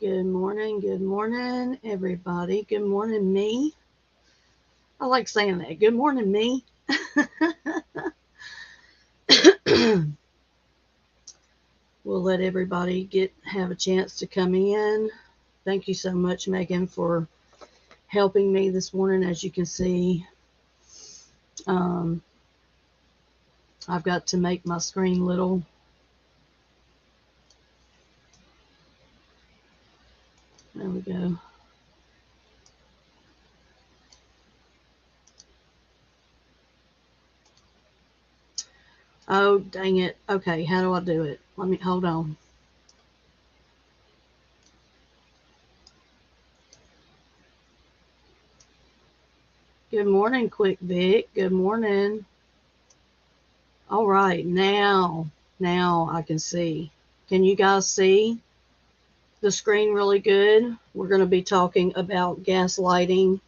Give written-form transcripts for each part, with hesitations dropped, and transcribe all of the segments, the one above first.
Good morning, everybody. Good morning, me. I like saying that. Good morning, me. We'll let everybody have a chance to come in. Thank you so much, Megan, for helping me this morning. As you can see, um, I've got to make my screen little. There we go. Oh, dang it. Okay, how do I do it? Let me hold on. Good morning, Quick Vic. Good morning. All right, now I can see. Can you guys see the screen really good? We're going to be talking about gaslighting,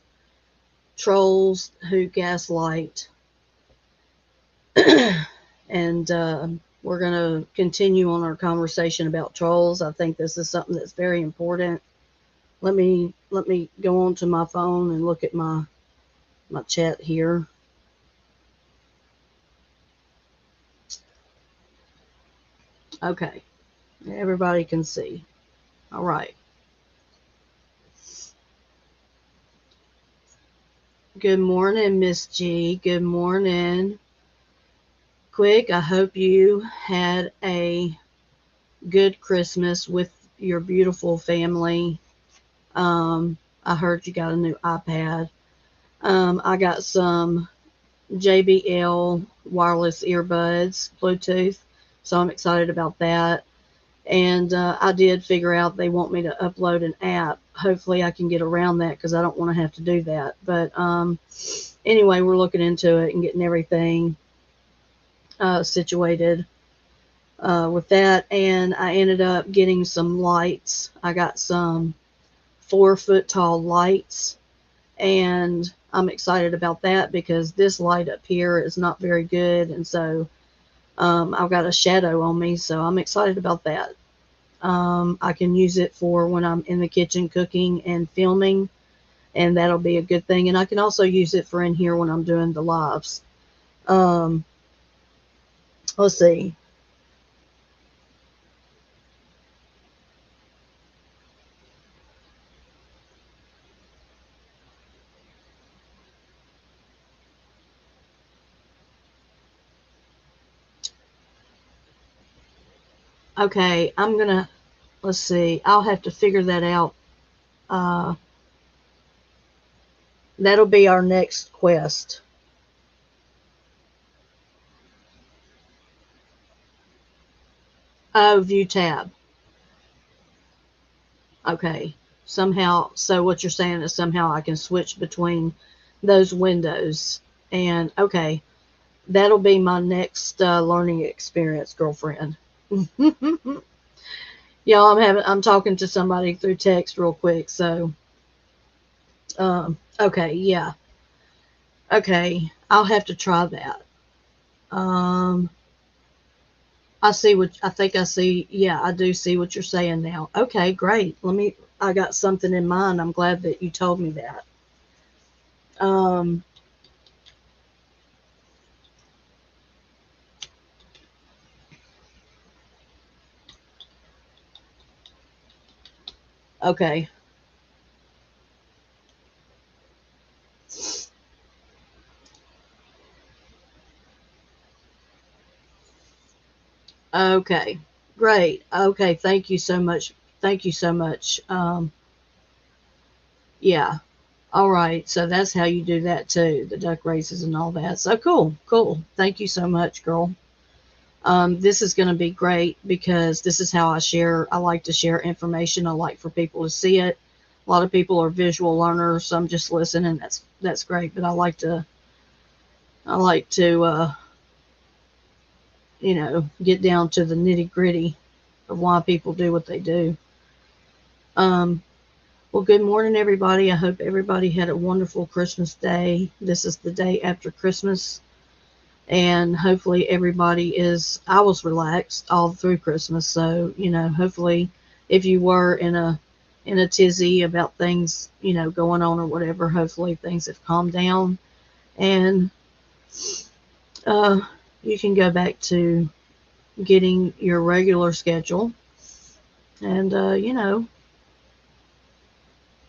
trolls who gaslight, and we're going to continue on our conversation about trolls. I think this is something that's very important. Let me go on to my phone and look at my chat here. Okay, everybody can see. All right. Good morning, Miss G. Good morning. Quick, I hope you had a good Christmas with your beautiful family. I heard you got a new iPad. I got some JBL wireless earbuds, Bluetooth, so I'm excited about that. And I did figure out they want me to upload an app. Hopefully, I can get around that because I don't want to have to do that. But anyway, we're looking into it and getting everything situated with that. And I ended up getting some lights. I got some 4-foot tall lights, and I'm excited about that because this light up here is not very good, and so I've got a shadow on me, so I'm excited about that. I can use it for when I'm in the kitchen cooking and filming, and that'll be a good thing. And I can also use it for in here when I'm doing the lives. Let's see. Okay, let's see. I'll have to figure that out. Uh, that'll be our next quest. Oh, view tab. Okay. Somehow, so what you're saying is somehow I can switch between those windows. And okay, that'll be my next learning experience, girlfriend. Y'all, I'm talking to somebody through text real quick. So, okay, yeah. Okay, I'll have to try that. Um, I think I see. Yeah, I do see what you're saying now. Okay, great. I got something in mind. I'm glad that you told me that. Um, okay. Okay. Great. Okay. Thank you so much. Thank you so much. Yeah. All right. So that's how you do that too, the duck races and all that. So cool. Cool. Thank you so much, girl. This is going to be great because this is how I share. I like to share information. I like for people to see it. A lot of people are visual learners. Some just listen, and that's great. But I like to get down to the nitty gritty of why people do what they do. Um, well, good morning, everybody. I hope everybody had a wonderful Christmas day. This is the day after Christmas, and hopefully I was relaxed all through Christmas. So, hopefully if you were in a in a tizzy about things, going on or whatever. Hopefully things have calmed down, and uh, you can go back to getting your regular schedule and,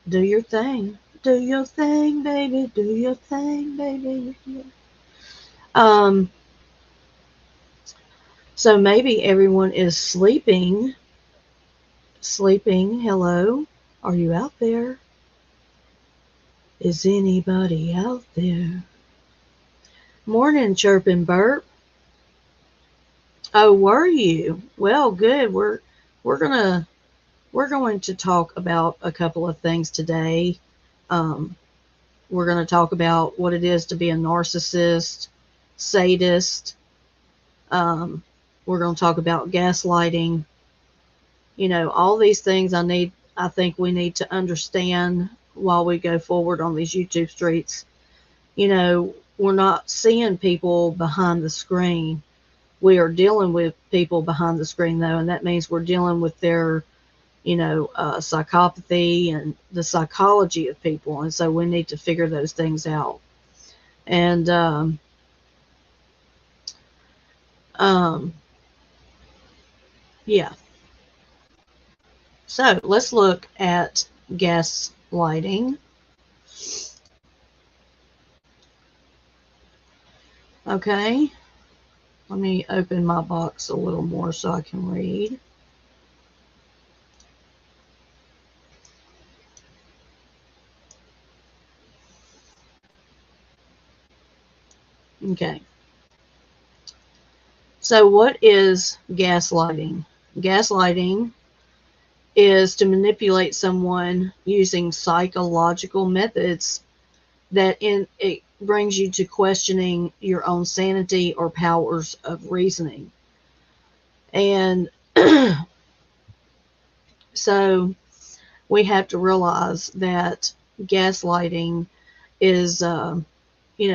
do your thing. Do your thing, baby. Do your thing, baby. Um, so maybe everyone is sleeping. Sleeping. Hello. Are you out there? Is anybody out there? Morning, chirping burp. Oh, were you? Well, good. We're gonna we're going to talk about a couple of things today. Um, we're going to talk about what it is to be a narcissist, sadist. Um, we're going to talk about gaslighting. All these things I think we need to understand while we go forward on these YouTube streets. We're not seeing people behind the screen. We are dealing with people behind the screen, though, and that means we're dealing with their, psychopathy and the psychology of people. And so we need to figure those things out. And, yeah. So let's look at gaslighting. Okay. Let me open my box a little more so I can read. Okay. So what is gaslighting? Gaslighting is to manipulate someone using psychological methods it brings you to questioning your own sanity or powers of reasoning. And so we have to realize that gaslighting is,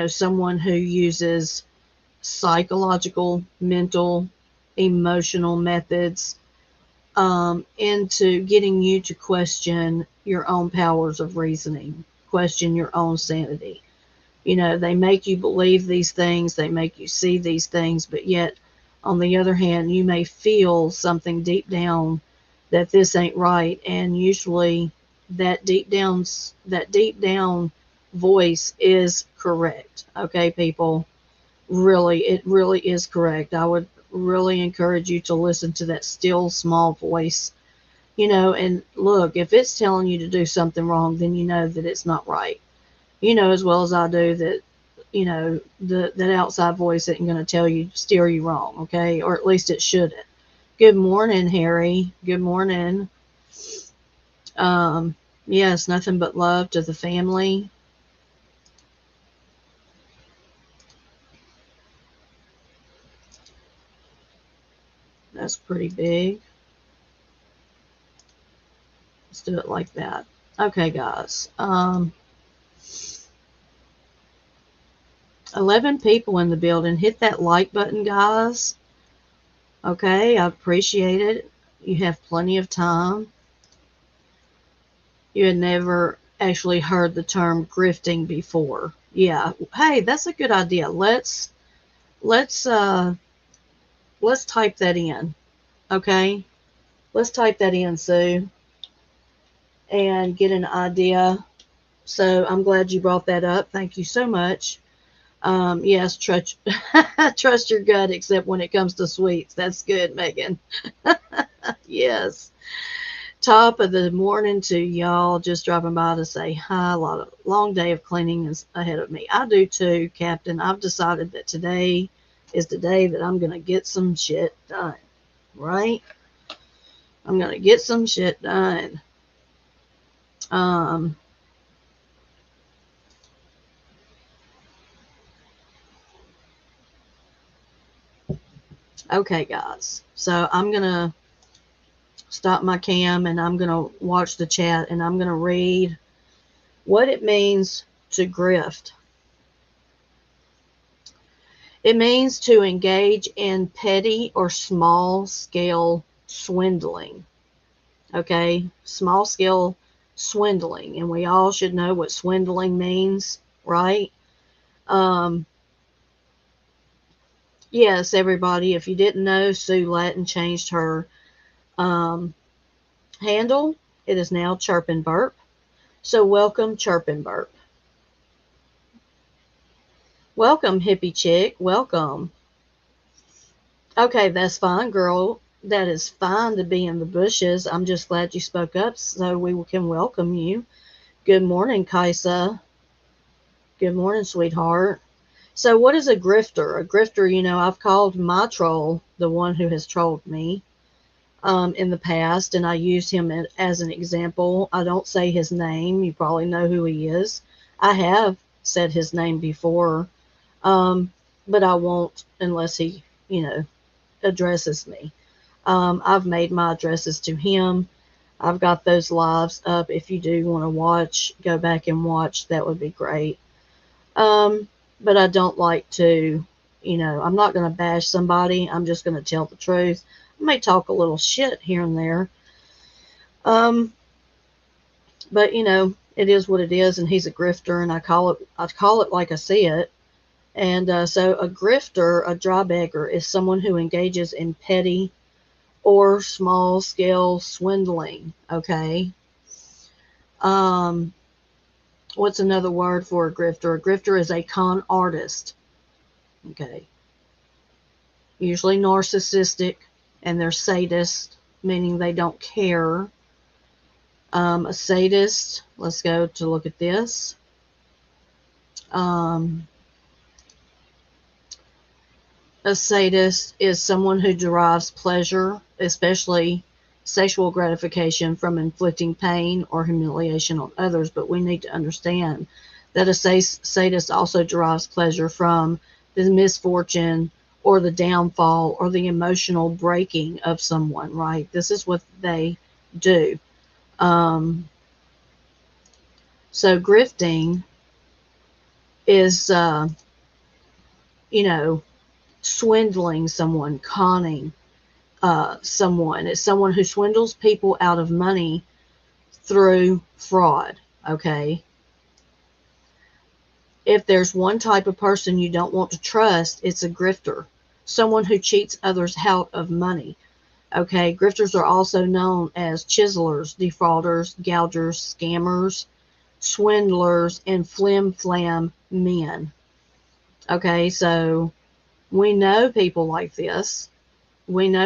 someone who uses psychological, mental, emotional methods into getting you to question your own powers of reasoning, question your own sanity. They make you believe these things, they make you see these things, but yet, on the other hand, you may feel something deep down that this ain't right, and usually that deep down voice is correct. Okay, people, it really is correct. I would really encourage you to listen to that still small voice, and look, if it's telling you to do something wrong, then you know that it's not right. As well as I do that, that outside voice isn't going to steer you wrong, okay? Or at least it shouldn't. Good morning, Harry. Good morning. Um, yes, nothing but love to the family. That's pretty big. Let's do it like that. Okay, guys. 11 people in the building. Hit that like button, guys. Okay, I appreciate it. You have plenty of time. You had never actually heard the term grifting before. Yeah. Hey, that's a good idea. Let's type that in. Okay? Let's type that in, Sue, and get an idea. So I'm glad you brought that up. Thank you so much. Yes, trust your gut, except when it comes to sweets. That's good, Megan. Yes. Top of the morning to y'all, just dropping by to say hi. A long day of cleaning is ahead of me. I do too, Captain. I've decided that today is the day that I'm going to get some shit done, right? I'm going to get some shit done. Okay, guys. So I'm going to stop my cam and I'm going to watch the chat and I'm going to read what it means to grift. It means to engage in petty or small scale swindling. Okay, small scale swindling, and we all should know what swindling means, right? Um, yes, everybody, if you didn't know, Sue Latin changed her um, handle. It is now Chirp and Burp. So welcome, Chirp and Burp. Welcome, hippie chick. Welcome. Okay, that's fine, girl. That is fine to be in the bushes. I'm just glad you spoke up so we can welcome you. Good morning, Kaisa. Good morning, sweetheart. So, what is a grifter? A grifter, I've called my troll the one who has trolled me in the past, and I use him as an example. I don't say his name. You probably know who he is. I have said his name before, um, but I won't unless he, addresses me. I've made my addresses to him. I've got those lives up. If you do want to watch, go back and watch. That would be great. But I don't like to, I'm not going to bash somebody. I'm just going to tell the truth. I may talk a little shit here and there. But it is what it is, and he's a grifter, and I call it like I see it. And so a grifter, a dry beggar, is someone who engages in petty or small scale swindling. Okay. What's another word for a grifter? A grifter is a con artist. Okay. Usually narcissistic, and they're sadist, meaning they don't care. A sadist, let's go to look at this. A sadist is someone who derives pleasure, especially sexual gratification, from inflicting pain or humiliation on others. But we need to understand that a sadist also derives pleasure from the misfortune or the downfall or the emotional breaking of someone, right? This is what they do. So grifting is, swindling someone, conning someone. It's someone who swindles people out of money through fraud, okay? If there's one type of person you don't want to trust, it's a grifter, someone who cheats others out of money, okay? Grifters are also known as chiselers, defrauders, gougers, scammers, swindlers, and flim-flam men, okay? So we know people like this. This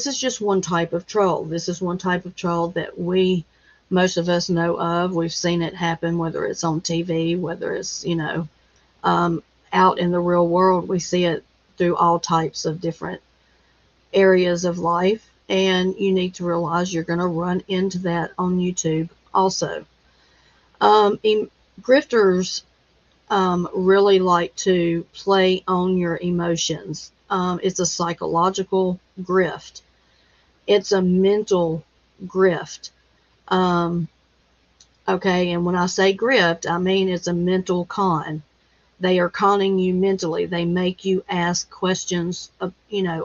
is just one type of troll. This is one type of troll that most of us know of. We've seen it happen, whether it's on TV, whether it's, out in the real world. We see it through all types of different areas of life. And you need to realize you're going to run into that on YouTube also. Grifters really like to play on your emotions. It's a psychological grift. It's a mental grift. Okay, and when I say grift, I mean it's a mental con. They are conning you mentally. They make you ask questions of,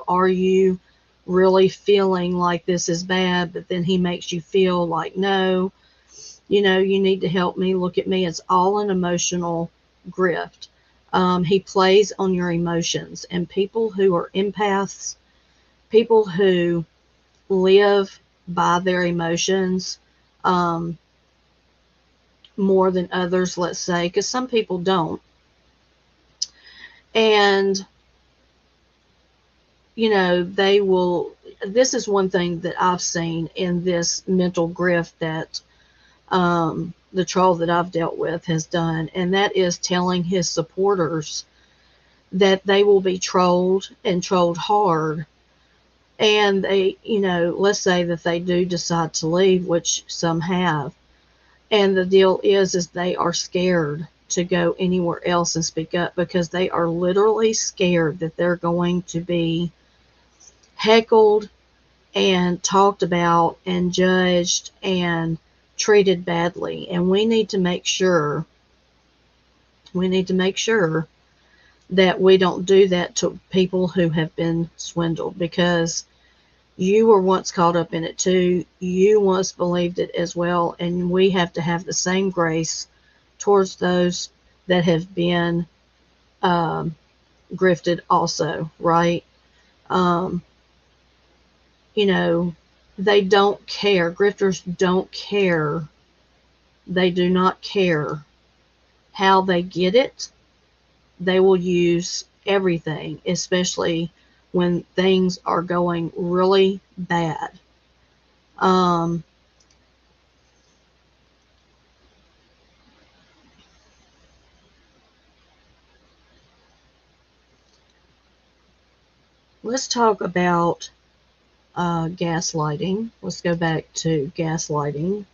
are you really feeling like this is bad? But then he makes you feel like, no, you need to help me. Look at me. It's all an emotional grift. He plays on your emotions, and people who are empaths, people who live by their emotions more than others, let's say, because some people don't. And, they will, this is one thing that I've seen in this mental grift that the troll that I've dealt with has done, and that is telling his supporters that they will be trolled and trolled hard. And they, let's say that they do decide to leave, which some have. And the deal is they are scared to go anywhere else and speak up because they are literally scared that they're going to be heckled and talked about and judged and treated badly. And we need to make sure that we don't do that to people who have been swindled, because you were once caught up in it too. You once believed it as well, and we have to have the same grace towards those that have been um, grifted also, right? Um, you know, they don't care. Grifters don't care. They do not care how they get it. They will use everything, especially when things are going really bad. Um, let's talk about gaslighting. Let's go back to gaslighting.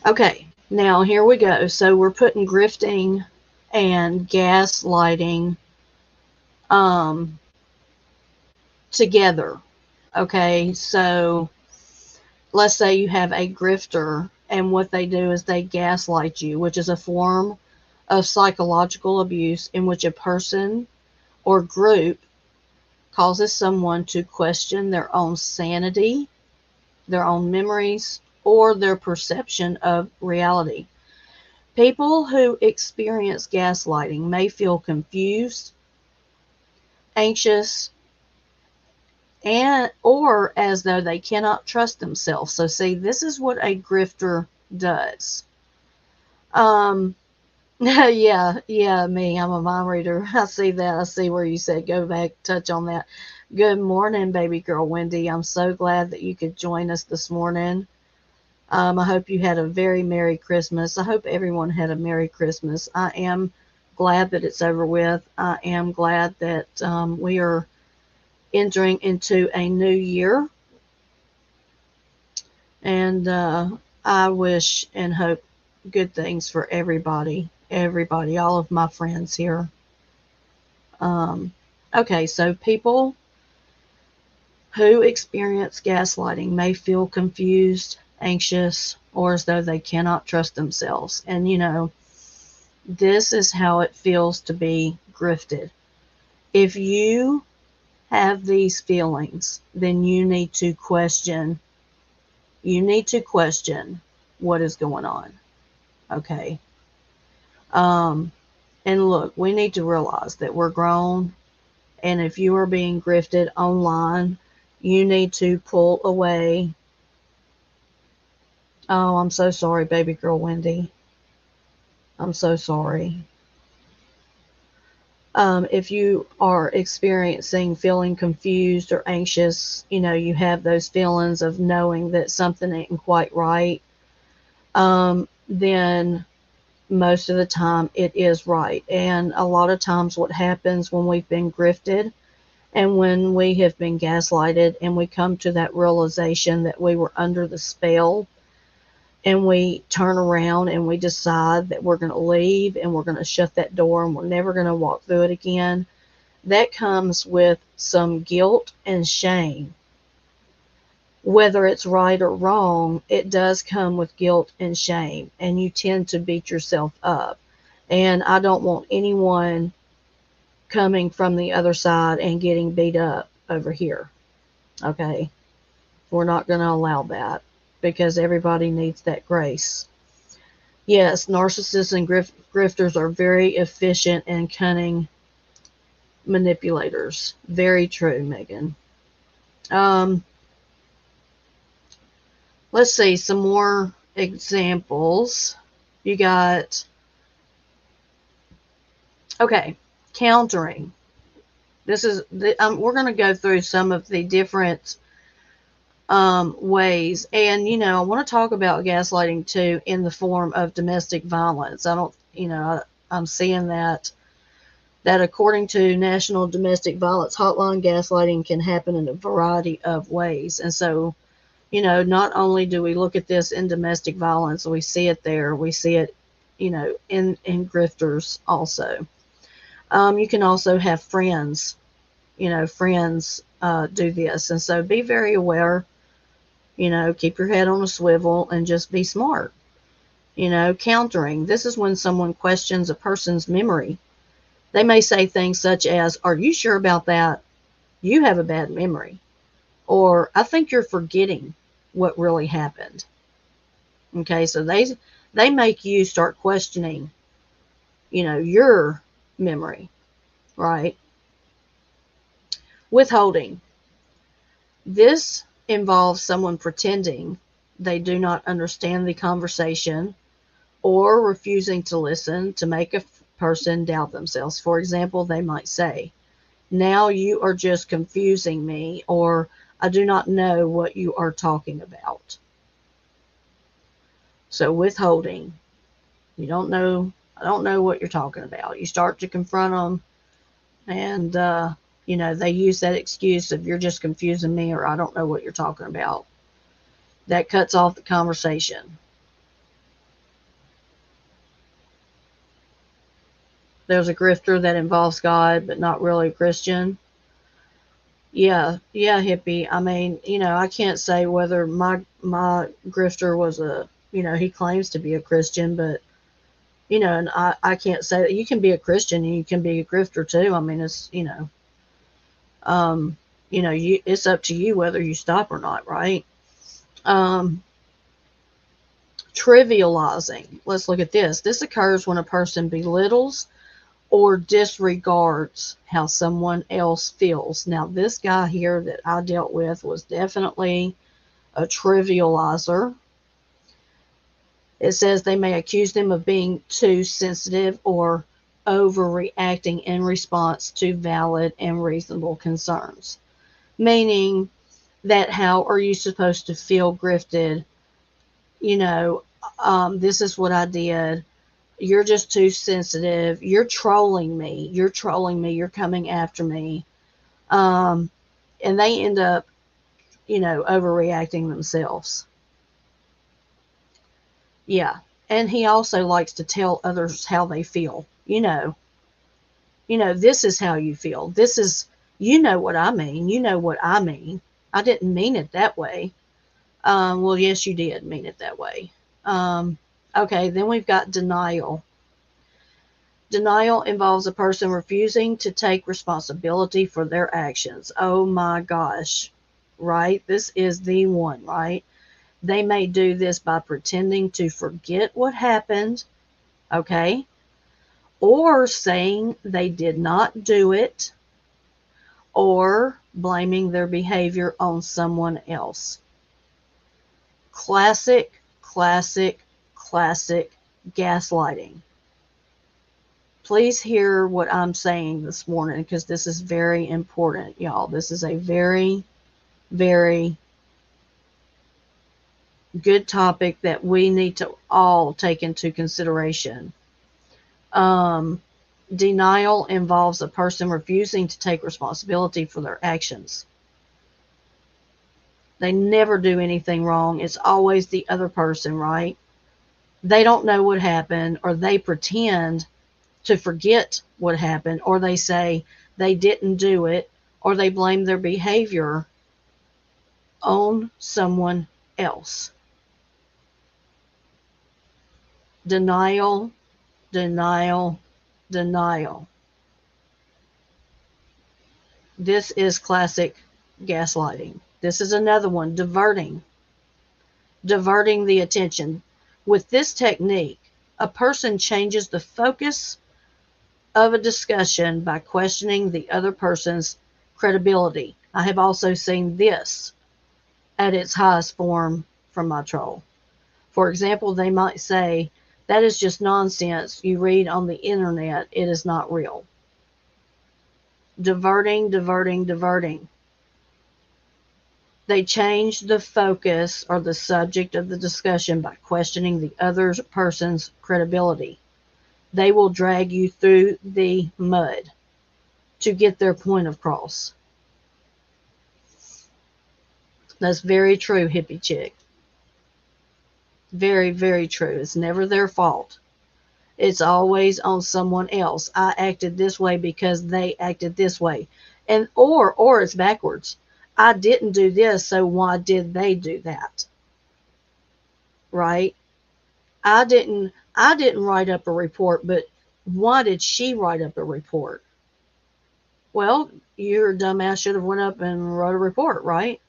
Okay, now here we go. So we're putting grifting and gaslighting um, together. Okay, so let's say you have a grifter, and what they do is they gaslight you, which is a form of psychological abuse in which a person or group causes someone to question their own sanity, their own memories, or their perception of reality. People who experience gaslighting may feel confused, anxious, and or as though they cannot trust themselves. So see, this is what a grifter does. Um me. I'm a mind reader. I see that. I see where you said go back, touch on that. Good morning, baby girl Wendy. I'm so glad that you could join us this morning. I hope you had a very Merry Christmas. I hope everyone had a Merry Christmas. I am glad that it's over with. I am glad that we are entering into a new year. And I wish and hope good things for everybody, all of my friends here. Um, okay, so people who experience gaslighting may feel confused, anxious, or as though they cannot trust themselves. And this is how it feels to be grifted. If you have these feelings, then you need to question what is going on. Okay. And look, we need to realize that we're grown, and if you are being grifted online, you need to pull away. Oh, I'm so sorry, baby girl Wendy. I'm so sorry. If you are experiencing feeling confused or anxious, you have those feelings of knowing that something ain't quite right, then most of the time it is right. And a lot of times what happens when we've been grifted and when we have been gaslighted and we come to that realization that we were under the spell, and we turn around and we decide that we're going to leave and we're going to shut that door and we're never going to walk through it again, that comes with some guilt and shame. Whether it's right or wrong, it does come with guilt and shame, and you tend to beat yourself up. And I don't want anyone coming from the other side and getting beat up over here. Okay? We're not going to allow that, because everybody needs that grace. Yes, narcissists and grifters are very efficient and cunning manipulators. Very true, Megan. Let's see some more examples. You got, okay, countering. We're going to go through some of the different ways. And, I want to talk about gaslighting too in the form of domestic violence. I'm seeing that according to National Domestic Violence Hotline, gaslighting can happen in a variety of ways. And so, not only do we look at this in domestic violence, we see it there, we see it, in grifters also. You can also have friends do this. And so be very aware, keep your head on a swivel and just be smart. Countering. This is when someone questions a person's memory. They may say things such as, "Are you sure about that? You have a bad memory." Or, "I think you're forgetting what really happened." Okay, so they make you start questioning, your memory, right? Withholding. This involves someone pretending they do not understand the conversation or refusing to listen to make a person doubt themselves. For example, they might say, "Now you are just confusing me," or "I do not know what you are talking about." So withholding. I don't know what you're talking about. You start to confront them, and they use that excuse of "you're just confusing me," or "I don't know what you're talking about." That cuts off the conversation. There's a grifter that involves God, but not really a Christian. Yeah, hippie. I mean, I can't say whether my grifter was he claims to be a Christian, but and I can't say that you can be a Christian and you can be a grifter too. I mean, it's um, it's up to you whether you stop or not, right? Um, Trivializing. Let's look at this. This occurs when a person belittles or disregards how someone else feels. Now, this guy here that I dealt with was definitely a trivializer. It says they may accuse them of being too sensitive or overreacting in response to valid and reasonable concerns. Meaning that, how are you supposed to feel grifted? This is what I did. You're just too sensitive. You're trolling me. You're coming after me. And they end up, overreacting themselves. Yeah. And he also likes to tell others how they feel. This is how you feel. This is, what I mean. You know what I mean. I didn't mean it that way. Well, yes, you did mean it that way. Okay, then we've got denial. Denial involves a person refusing to take responsibility for their actions. Oh my gosh, right? This is the one, right? They may do this by pretending to forget what happened, okay? Or saying they did not do it, or blaming their behavior on someone else. Classic, classic, classic gaslighting. Please hear what I'm saying this morning, because this is very important, y'all. This is a very, very good topic that we need to all take into consideration. Denial involves a person refusing to take responsibility for their actions. They never do anything wrong. It's always the other person, right? They don't know what happened, or they pretend to forget what happened, or they say they didn't do it, or they blame their behavior on someone else. Denial, denial, denial. This is classic gaslighting. This is another one, diverting the attention. With this technique, a person changes the focus of a discussion by questioning the other person's credibility. I have also seen this at its highest form from my troll. For example, they might say, "That is just nonsense you read on the internet. It is not real." Diverting, diverting, diverting. They change the focus or the subject of the discussion by questioning the other person's credibility. They will drag you through the mud to get their point across. That's very true, hippie chick. Very, very true. It's never their fault. It's always on someone else. I acted this way because they acted this way. And or it's backwards. I didn't do this, so why did they do that? Right? I didn't write up a report, but why did she write up a report? Well, your dumbass should have went up and wrote a report, right?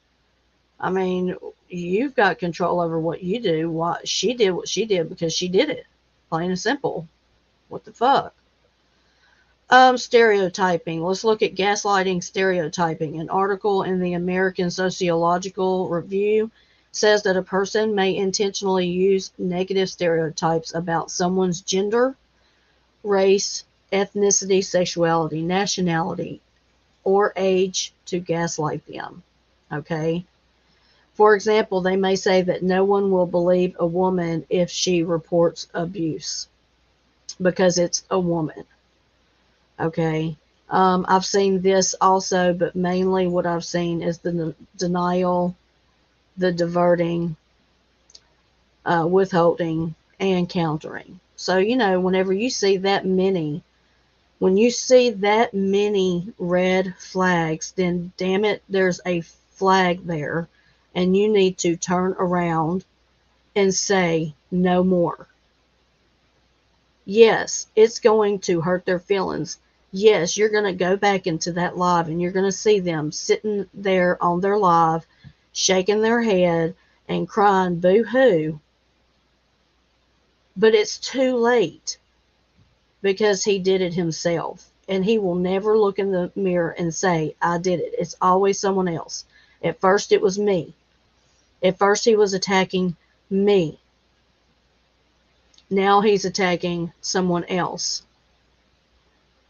I mean, you've got control over what you do. Why she did what she did because she did it. Plain and simple. What the fuck? Stereotyping. Let's look at gaslighting stereotyping. An article in the American Sociological Review says that a person may intentionally use negative stereotypes about someone's gender, race, ethnicity, sexuality, nationality, or age to gaslight them. Okay? For example, they may say that no one will believe a woman if she reports abuse because it's a woman. Okay. I've seen this also, but mainly what I've seen is the denial, the diverting, withholding, and countering. So, whenever you see that many, when you see that many red flags, then damn it, there's a flag there, and you need to turn around and say no more. Yes, it's going to hurt their feelings. Yes, you're going to go back into that live and you're going to see them sitting there on their live, shaking their head and crying boo-hoo. But it's too late because he did it himself. And he will never look in the mirror and say, I did it. It's always someone else. At first, it was me. At first, he was attacking me. Now he's attacking someone else.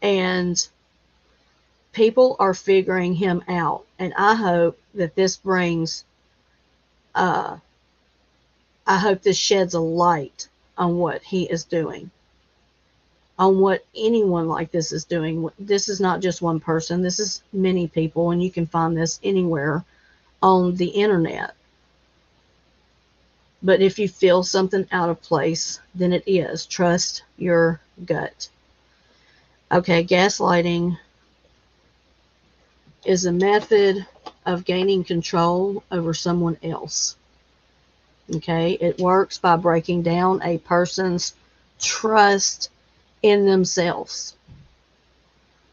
And people are figuring him out. And I hope that this brings, I hope this sheds a light on what he is doing, on what anyone like this is doing. This is not just one person. This is many people, and you can find this anywhere on the internet. But if you feel something out of place, then it is. Trust your gut. Okay, gaslighting is a method of gaining control over someone else. Okay, it works by breaking down a person's trust in themselves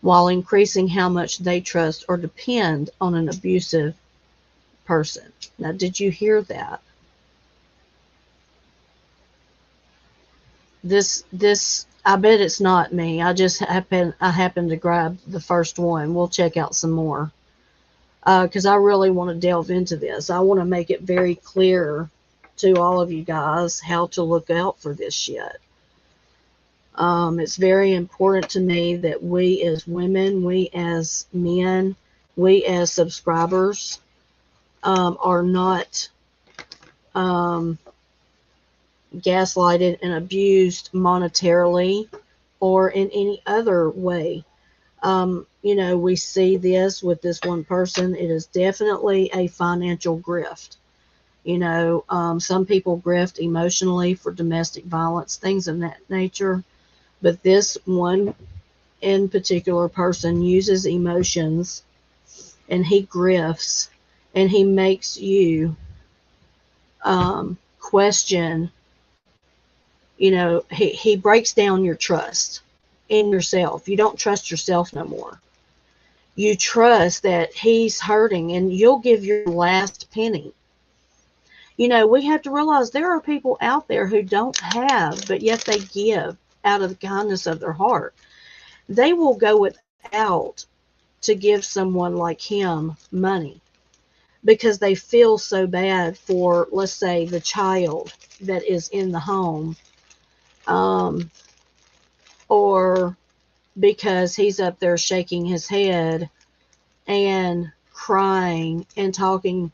while increasing how much they trust or depend on an abusive person. Now, did you hear that? This I bet it's not me. I happened to grab the first one. We'll check out some more because I really want to delve into this. I want to make it very clear to all of you guys how to look out for this shit. It's very important to me that we as women, we as men, we as subscribers are not gaslighted and abused monetarily or in any other way. We see this with this one person. It is definitely a financial grift. Some people grift emotionally for domestic violence, things of that nature. But this one in particular person uses emotions and he grifts and he makes you question. He breaks down your trust in yourself. You don't trust yourself no more. You trust that he's hurting and you'll give your last penny. We have to realize there are people out there who don't have, but yet they give out of the kindness of their heart. They will go without to give someone like him money because they feel so bad for, let's say, the child that is in the home. Or because he's up there shaking his head and crying and talking,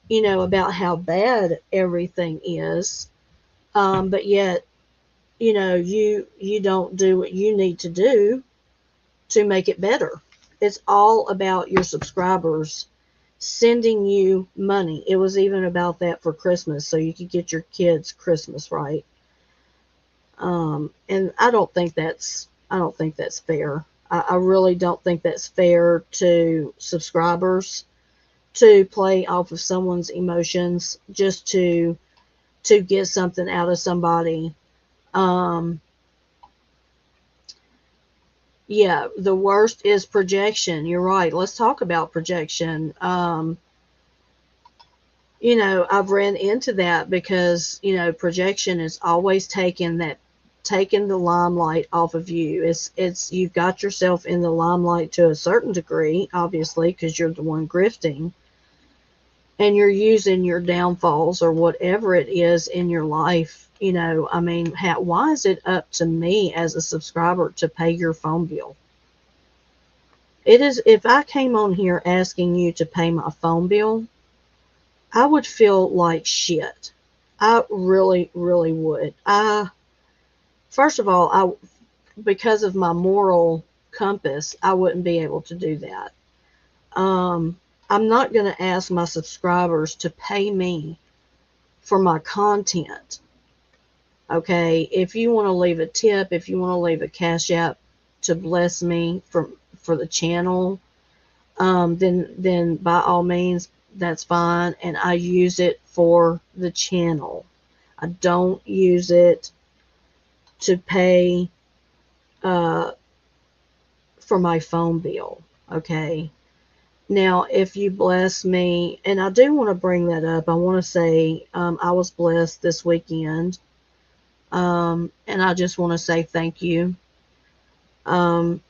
about how bad everything is. But yet, you don't do what you need to do to make it better. It's all about your subscribers sending you money. It was even about that for Christmas, so you could get your kids Christmas, right? And I don't think that's fair. I really don't think that's fair to subscribers to play off of someone's emotions just to get something out of somebody. Um, yeah, the worst is projection. You're right. Let's talk about projection. I've ran into that because, projection is always taking the limelight off of you. It's you've got yourself in the limelight to a certain degree, obviously, because you're the one grifting, and you're using your downfalls or whatever it is in your life. I mean, why is it up to me as a subscriber to pay your phone bill? It is, if I came on here asking you to pay my phone bill, I would feel like shit. I really, really would. First of all, because of my moral compass, I wouldn't be able to do that. I'm not going to ask my subscribers to pay me for my content. Okay, if you want to leave a tip, if you want to leave a cash app to bless me for the channel, then by all means, that's fine, and I use it for the channel. I don't use it to pay for my phone bill. Okay. Now, if you bless me, and I do want to bring that up, I want to say I was blessed this weekend, and I just want to say thank you um,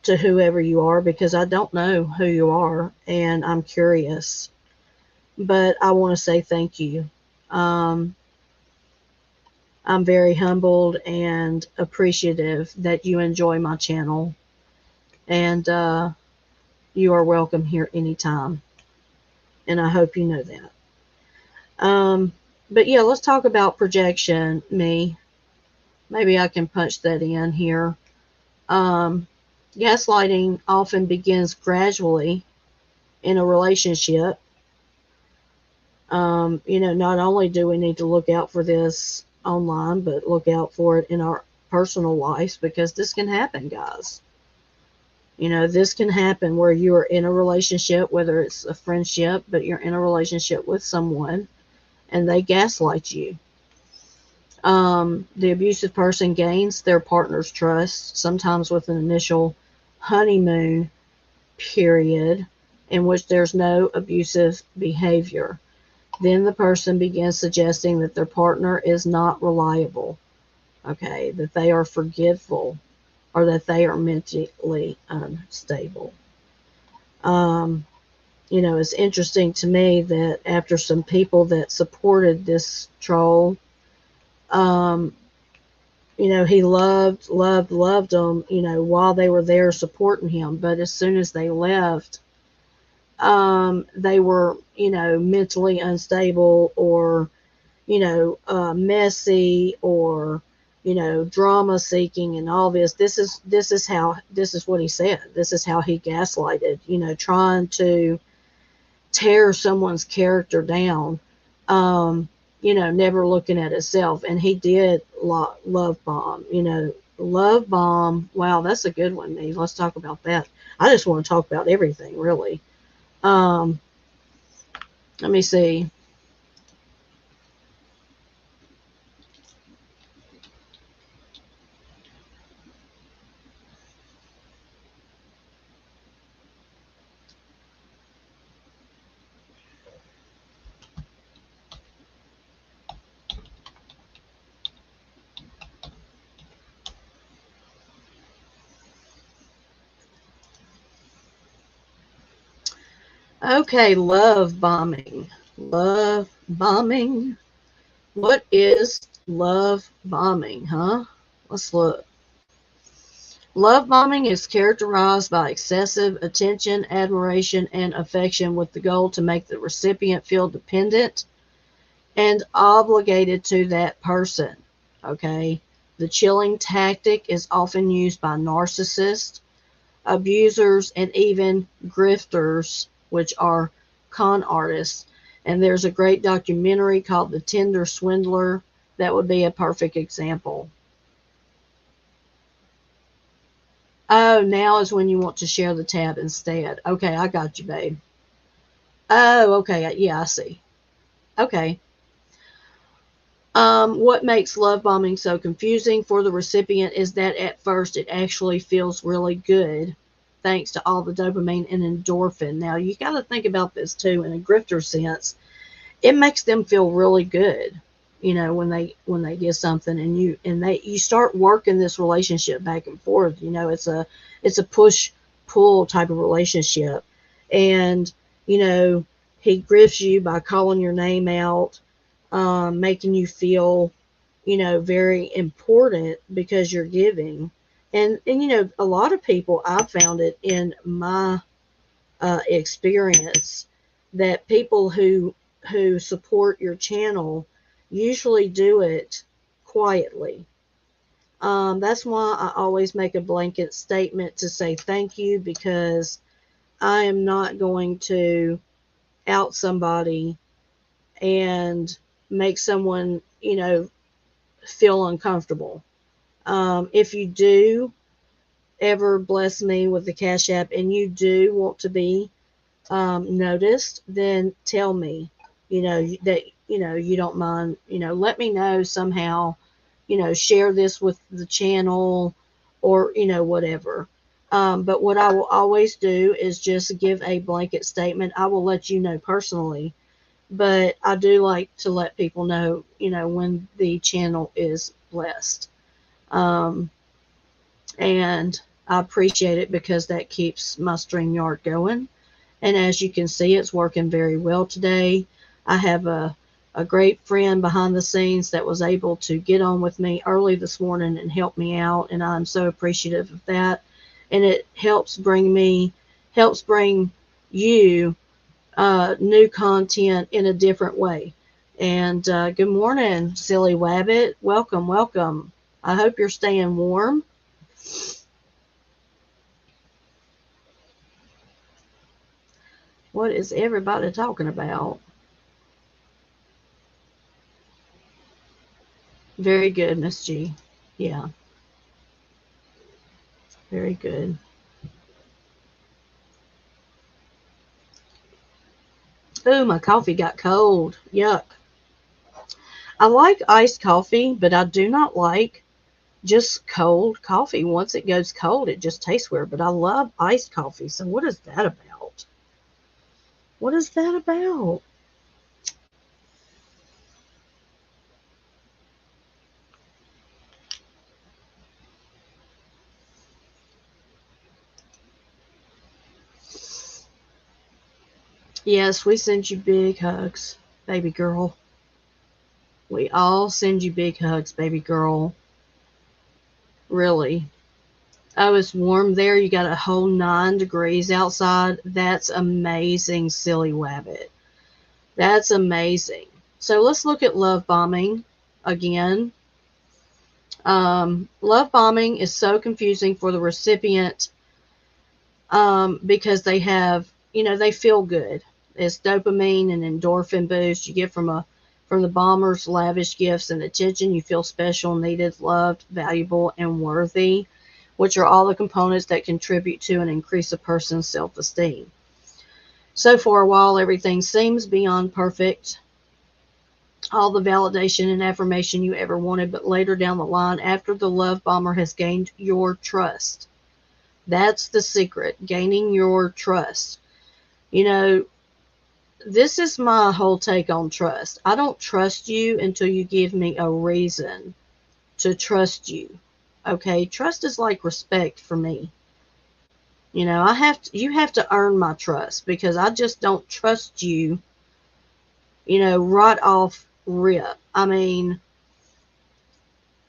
to whoever you are, because I don't know who you are, and I'm curious. But I want to say thank you. Um, I'm very humbled and appreciative that you enjoy my channel, and you are welcome here anytime. And I hope you know that. But yeah, let's talk about projection, me. Maybe I can punch that in here. Gaslighting often begins gradually in a relationship. Not only do we need to look out for this online, but look out for it in our personal lives, because this can happen, guys. This can happen where you are in a relationship, whether it's a friendship, but you're in a relationship with someone and they gaslight you. The abusive person gains their partner's trust, sometimes with an initial honeymoon period in which there's no abusive behavior. Then the person begins suggesting that their partner is not reliable, okay, that they are forgetful, or that they are mentally unstable. It's interesting to me that after some people that supported this troll, he loved them, while they were there supporting him. But as soon as they left, they were, mentally unstable, or, messy, or, drama seeking and all this. This is what he said. This is how he gaslighted, trying to tear someone's character down, never looking at itself. And he did love bomb, love bomb. Wow, that's a good one, Neve. Let's talk about that. I just want to talk about everything, really. Let me see. Okay, love bombing. Love bombing. What is love bombing, huh? Let's look. Love bombing is characterized by excessive attention, admiration, and affection with the goal to make the recipient feel dependent and obligated to that person. Okay? The chilling tactic is often used by narcissists, abusers, and even grifters, which are con artists. And there's a great documentary called The Tinder Swindler that would be a perfect example. Oh, now is when you want to share the tab instead. Okay, I got you, babe. Oh, okay. Yeah, I see. Okay. What makes love bombing so confusing for the recipient is that at first it actually feels really good thanks to all the dopamine and endorphin. Now, you got to think about this too in a grifter sense. It makes them feel really good, when they get something, and you start working this relationship back and forth. It's a push pull type of relationship. And you know he grifts you by calling your name out, making you feel very important because you're giving. And a lot of people, I've found it in my experience, that people who support your channel usually do it quietly. That's why I always make a blanket statement to say thank you, because I am not going to out somebody and make someone feel uncomfortable. If you do ever bless me with the Cash App and you do want to be noticed, then tell me, that you don't mind. Let me know somehow. Share this with the channel, or whatever. But what I will always do is just give a blanket statement. I will let you know personally, but I do like to let people know, when the channel is blessed. Um, and I appreciate it because that keeps my StreamYard going. And as you can see, it's working very well today. I have a great friend behind the scenes that was able to get on with me early this morning and help me out, and I'm so appreciative of that. And it helps bring you new content in a different way. And good morning, Silly Wabbit. Welcome, welcome. I hope you're staying warm. What is everybody talking about? Very good, Miss G. Yeah, very good. Ooh, my coffee got cold. Yuck. I like iced coffee, but I do not like just cold coffee. Once it goes cold, it just tastes weird. But I love iced coffee. So what is that about? What is that about? Yes, we send you big hugs, baby girl. We all send you big hugs, baby girl. Really. Oh, it's warm there. You got a whole 9 degrees outside. That's amazing, silly wabbit. That's amazing. So let's look at love bombing again. Love bombing is so confusing for the recipient, because they feel good. It's dopamine and endorphin boost you get from the bomber's lavish gifts and attention. You feel special, needed, loved, valuable, and worthy, which are all the components that contribute to and increase a person's self-esteem. So for a while, everything seems beyond perfect, all the validation and affirmation you ever wanted, but later down the line, after the love bomber has gained your trust, that's the secret, gaining your trust. You know, this is my whole take on trust. I don't trust you until you give me a reason to trust you. Okay? Trust is like respect for me. You have to earn my trust, because I just don't trust you, right off rip. I mean,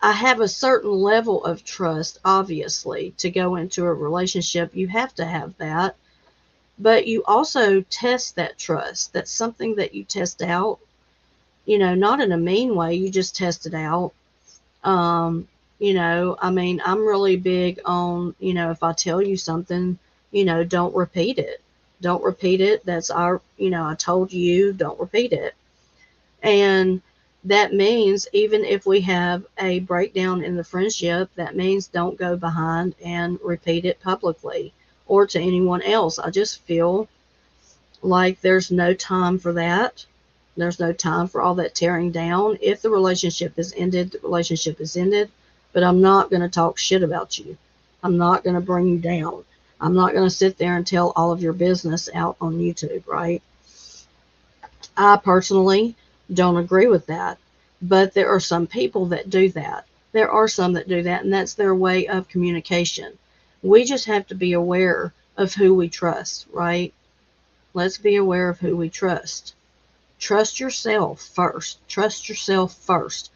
I have a certain level of trust, obviously, to go into a relationship. You have to have that. But you also test that trust. That's something that you test out, not in a mean way. You just test it out. I mean, I'm really big on, if I tell you something, don't repeat it. Don't repeat it. That's I told you, don't repeat it. And That means even if we have a breakdown in the friendship, that means don't go behind and repeat it publicly or to anyone else. I just feel like there's no time for that. There's no time for all that tearing down. If the relationship is ended, the relationship is ended. But I'm not going to talk shit about you. I'm not going to bring you down. I'm not going to sit there and tell all of your business out on YouTube, right? I personally don't agree with that. But there are some people that do that. There are some that do that, and that's their way of communication. We just have to be aware of who we trust, right? Let's be aware of who we trust. Trust yourself first. Trust yourself first.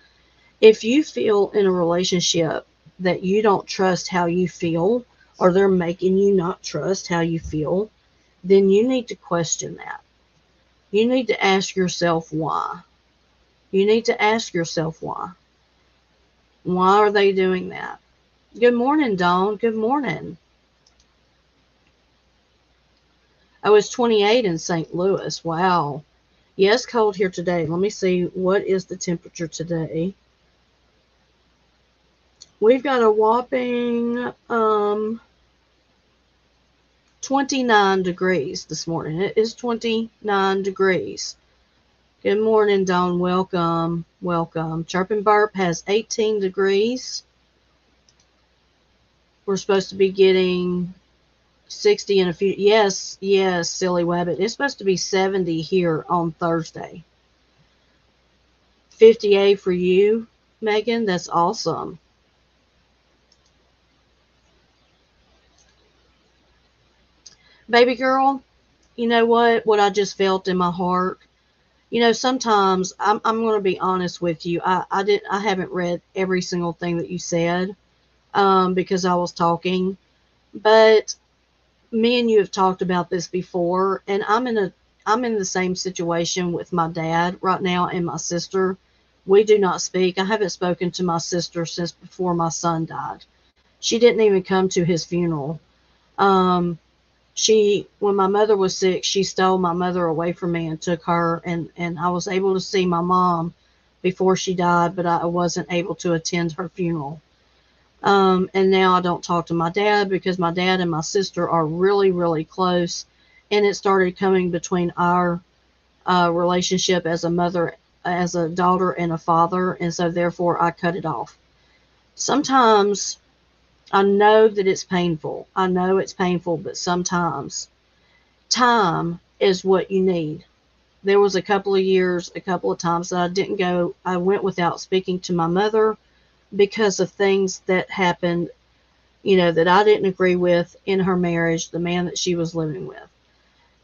If you feel in a relationship that you don't trust how you feel, or they're making you not trust how you feel, then you need to question that. You need to ask yourself why. You need to ask yourself why. Why are they doing that? Good morning, Dawn. Good morning. I was 28 in St. Louis. Wow. Yes, cold here today. Let me see. What is the temperature today? We've got a whopping 29 degrees this morning. It is 29 degrees. Good morning, Dawn. Welcome. Welcome. Chirp and Burp has 18 degrees. We're supposed to be getting 60 in a few. Yes, yes, Silly Wabbit. It's supposed to be 70 here on Thursday. 58 for you, Megan. That's awesome. Baby girl, you know what I just felt in my heart? You know, sometimes I'm going to be honest with you. I haven't read every single thing that you said because I was talking, but me and you have talked about this before, and I'm in the same situation with my dad right now and my sister. We do not speak. I haven't spoken to my sister since before my son died. She didn't even come to his funeral. Um, when my mother was sick, she stole my mother away from me and took her, and I was able to see my mom before she died, but I wasn't able to attend her funeral. And now I don't talk to my dad because my dad and my sister are really, really close, and it started coming between our relationship as a mother, as a daughter, and a father, and so therefore I cut it off. Sometimes I know that it's painful. I know it's painful, but sometimes time is what you need. There was a couple of years, a couple of times that I went without speaking to my mother because of things that happened, you know, that I didn't agree with in her marriage, the man that she was living with.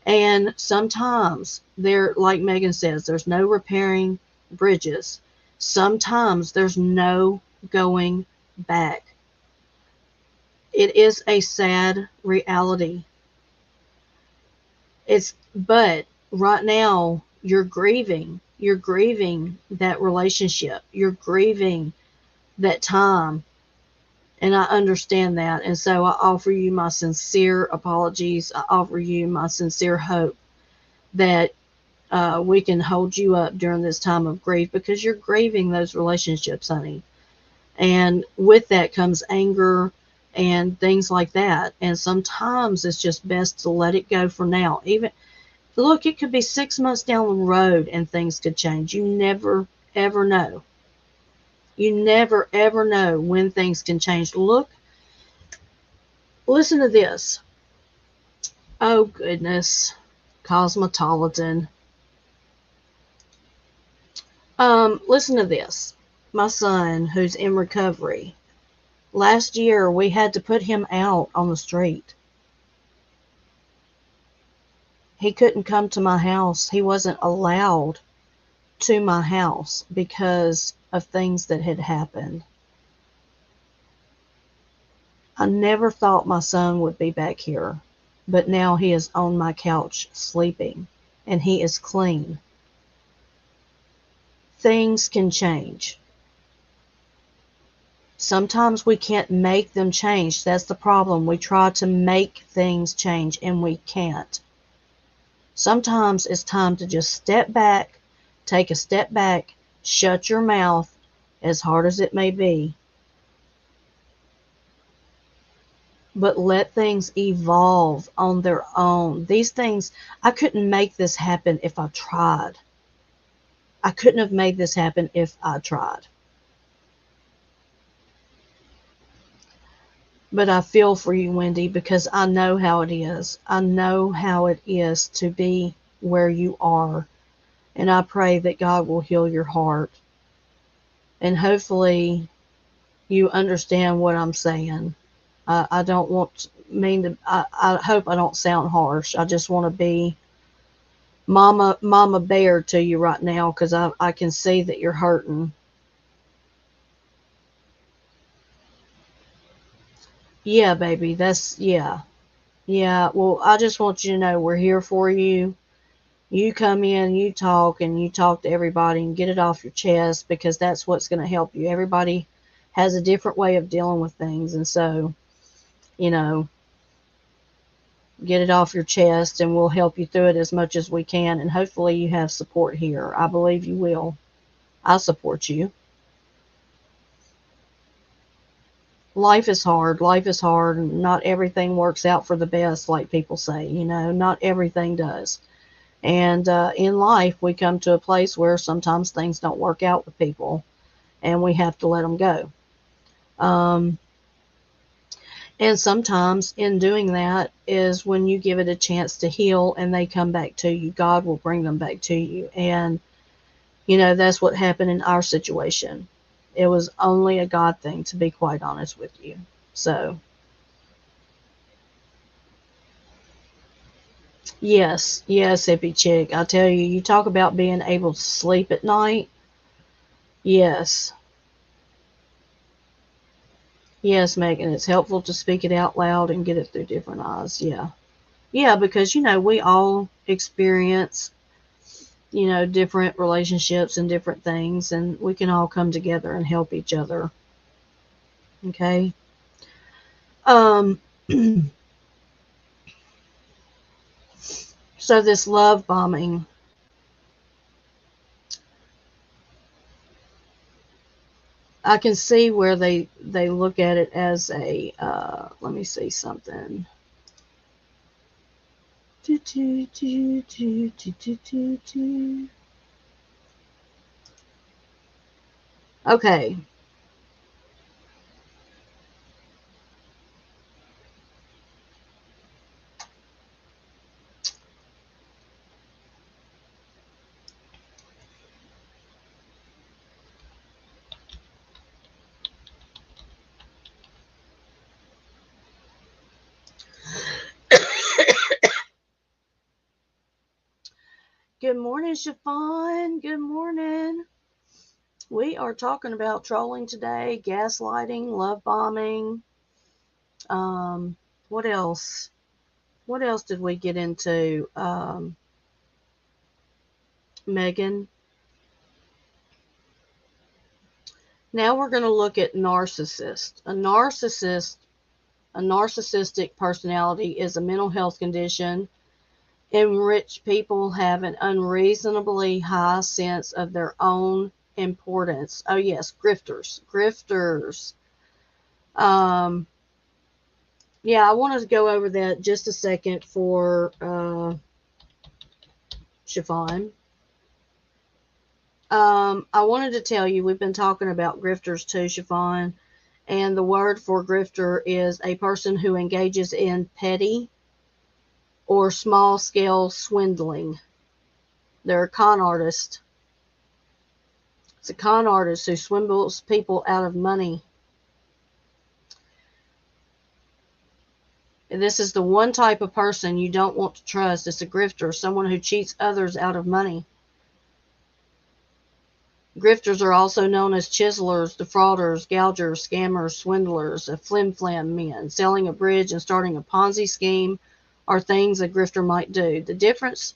And sometimes like Megan says, there's no repairing bridges. Sometimes there's no going back. It is a sad reality. But right now you're grieving. You're grieving that relationship. You're grieving that time. And I understand that. And so I offer you my sincere apologies. I offer you my sincere hope that we can hold you up during this time of grief, because you're grieving those relationships, honey. And with that comes anger and things like that. And sometimes it's just best to let it go for now. Even look, it could be 6 months down the road and things could change. You never, ever know. You never, ever know when things can change. Listen to this. Oh, goodness. Cosmopolitan. Listen to this. My son, who's in recovery, last year we had to put him out on the street. He couldn't come to my house. He wasn't allowed to my house because of things that had happened. I never thought my son would be back here, but now he is on my couch sleeping, and he is clean. Things can change. Sometimes we can't make them change. That's the problem. We try to make things change, and we can't. Sometimes it's time to just step back, take a step back, Shut your mouth, as hard as it may be, but let things evolve on their own. These things, I couldn't make this happen if I tried. I couldn't have made this happen if I tried. But I feel for you, Wendy, because I know how it is. I know how it is to be where you are. And I pray that God will heal your heart. And hopefully you understand what I'm saying. I don't want mean to. I hope I don't sound harsh. I just want to be mama bear to you right now, because I can see that you're hurting. Yeah, baby. Yeah. Well, I just want you to know we're here for you. You come in, you talk, and you talk to everybody and get it off your chest, because that's what's going to help you. Everybody has a different way of dealing with things, and so, you know, get it off your chest and we'll help you through it as much as we can, and hopefully you have support here. I believe you will. I support you. Life is hard. Life is hard, and not everything works out for the best, like people say. Not everything does. And in life, we come to a place where sometimes things don't work out with people, and we have to let them go. Um, and sometimes in doing that is when you give it a chance to heal and they come back to you. God will bring them back to you. And, that's what happened in our situation. It was only a God thing, to be quite honest with you. So, yes, hippie chick. I tell you, you talk about being able to sleep at night. Yes. Yes, Megan, it's helpful to speak it out loud and get it through different eyes. Yeah. Yeah, because, we all experience, different relationships and different things, and we can all come together and help each other. Okay. Um, so this love bombing, I can see where they look at it as a, let me see something. Okay. Good morning, Chiffon. Good morning. We are talking about trolling today, gaslighting, love bombing. What else? What else did we get into, Megan? Now we're going to look at narcissist. A narcissistic personality is a mental health condition in which people have an unreasonably high sense of their own importance. Oh yes, grifters. Um, yeah, I wanted to go over that just a second for Chiffon. I wanted to tell you, we've been talking about grifters too, Chiffon, and the word for grifter is a person who engages in petty or small scale swindling. They're a con artist. It's a con artist who swindles people out of money. And this is the one type of person you don't want to trust. It's a grifter, someone who cheats others out of money. Grifters are also known as chiselers, defrauders, gougers, scammers, swindlers, flim-flam men. Selling a bridge and starting a Ponzi scheme are things a grifter might do. The difference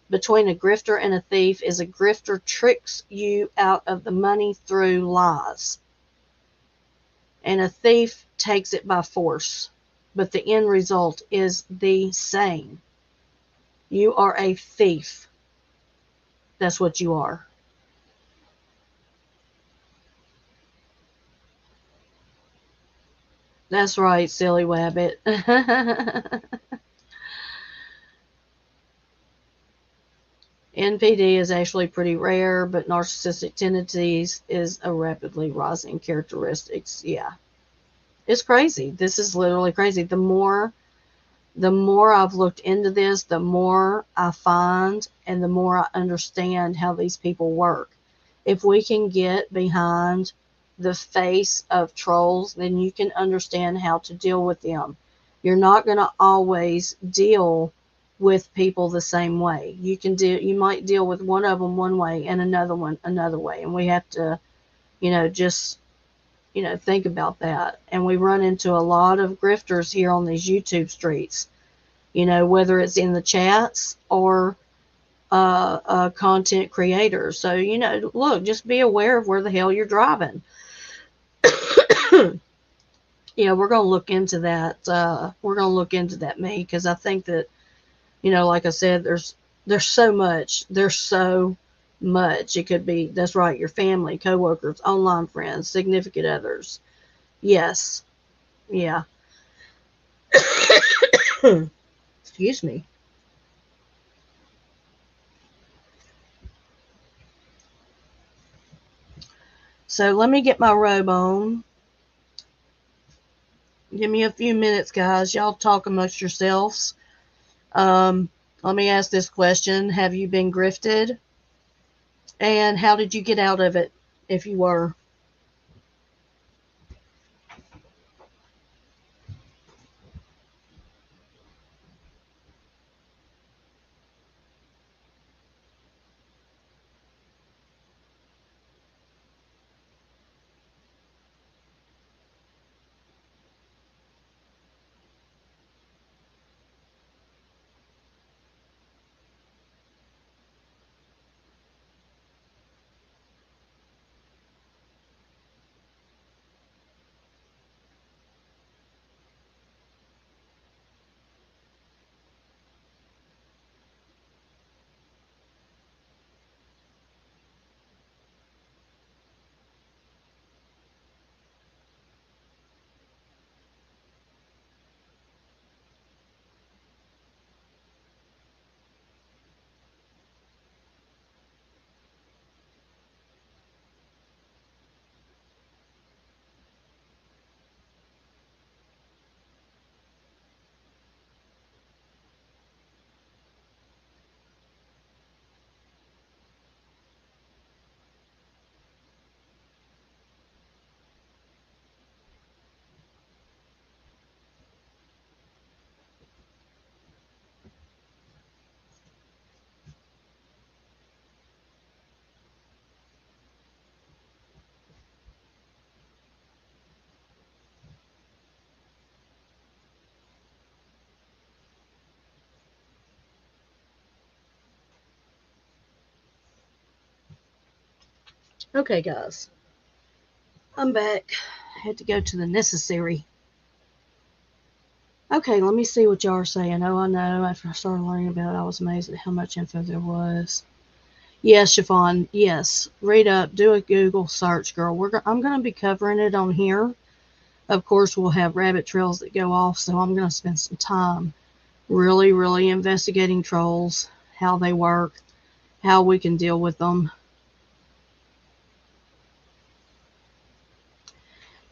between a grifter and a thief is a grifter tricks you out of the money through lies, and a thief takes it by force. But the end result is the same. You are a thief. That's what you are. That's right, silly wabbit. NPD is actually pretty rare, but narcissistic tendencies is a rapidly rising characteristics. Yeah. It's crazy. This is literally crazy. The more I've looked into this, the more I find and the more I understand how these people work. If we can get behind the face of trolls, then you can understand how to deal with them. You're not going to always deal with people the same way. You might deal with one of them one way and another one another way, and we have to, just think about that. And we run into a lot of grifters here on these YouTube streets, whether it's in the chats or content creators. So, look, just be aware of where the hell you're driving. We're going to look into that. We're going to look into that, me, because I think that, like I said, there's so much. There's so much. It could be, that's right, your family, coworkers, online friends, significant others. Yes. Yeah. Excuse me. So let me get my robe on. Give me a few minutes, guys. Y'all talk amongst yourselves. Let me ask this question. Have you been grifted? And how did you get out of it, if you were? Okay, guys. I'm back. I had to go to the necessary. Okay, let me see what y'all are saying. Oh, I know. After I started learning about it, I was amazed at how much info there was. Yes, Chiffon. Yes. Read up. Do a Google search, girl. I'm going to be covering it on here. Of course, we'll have rabbit trails that go off, so I'm going to spend some time really, really investigating trolls, how they work, how we can deal with them.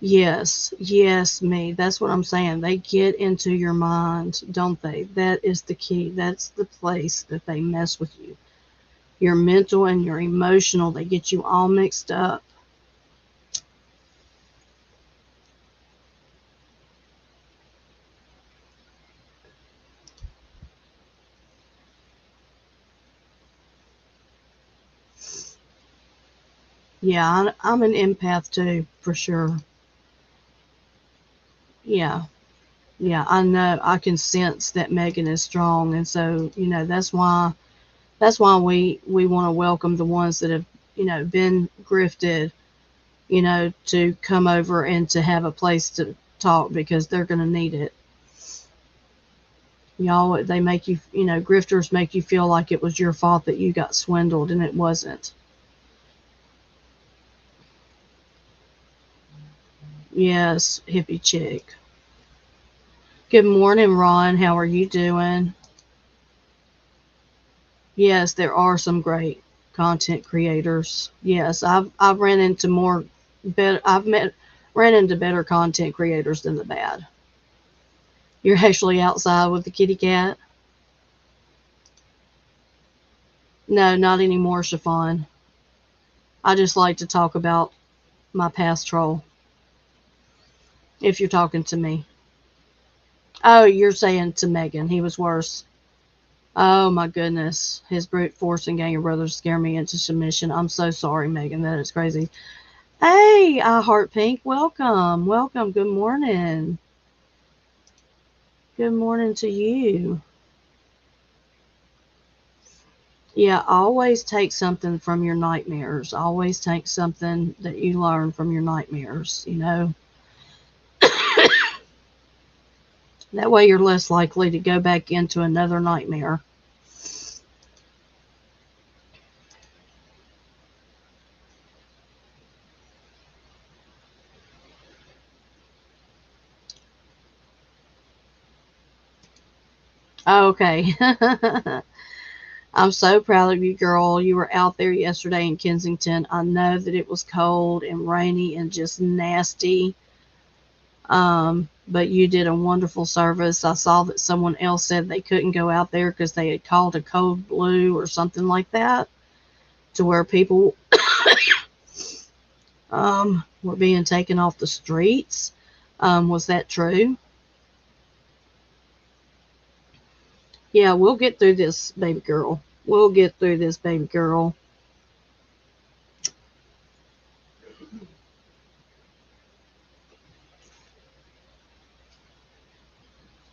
Yes, me. That's what I'm saying. They get into your mind, don't they? That is the key. That's the place that they mess with you. Your mental and your emotional, they get you all mixed up. Yeah, I'm an empath too, for sure. Yeah, yeah, I know. I can sense that Megan is strong, and so that's why we want to welcome the ones that have been grifted, to come over and to have a place to talk because they're going to need it. Y'all, they make you, grifters make you feel like it was your fault that you got swindled, and it wasn't. Yes, hippie chick. Good morning, Ron. How are you doing? Yes, there are some great content creators. Yes, I've ran into more better. Ran into better content creators than the bad. You're actually outside with the kitty cat? No, not anymore, Chiffon. I just like to talk about my past troll. If you're talking to me. Oh, you're saying to Megan. He was worse. Oh my goodness. His brute force and gang of brothers scare me into submission. I'm so sorry, Megan. That is crazy. Hey, I Heart Pink. Welcome. Welcome. Good morning. Good morning to you. Yeah, always take something from your nightmares. Always take something that you learn from your nightmares, you know. That way you're less likely to go back into another nightmare. Okay. I'm so proud of you, girl. You were out there yesterday in Kensington. I know that it was cold and rainy and just nasty. But you did a wonderful service. I saw that someone else said they couldn't go out there because they had called a code blue or something like that, to where people were being taken off the streets. Was that true? Yeah, we'll get through this, baby girl. We'll get through this, baby girl.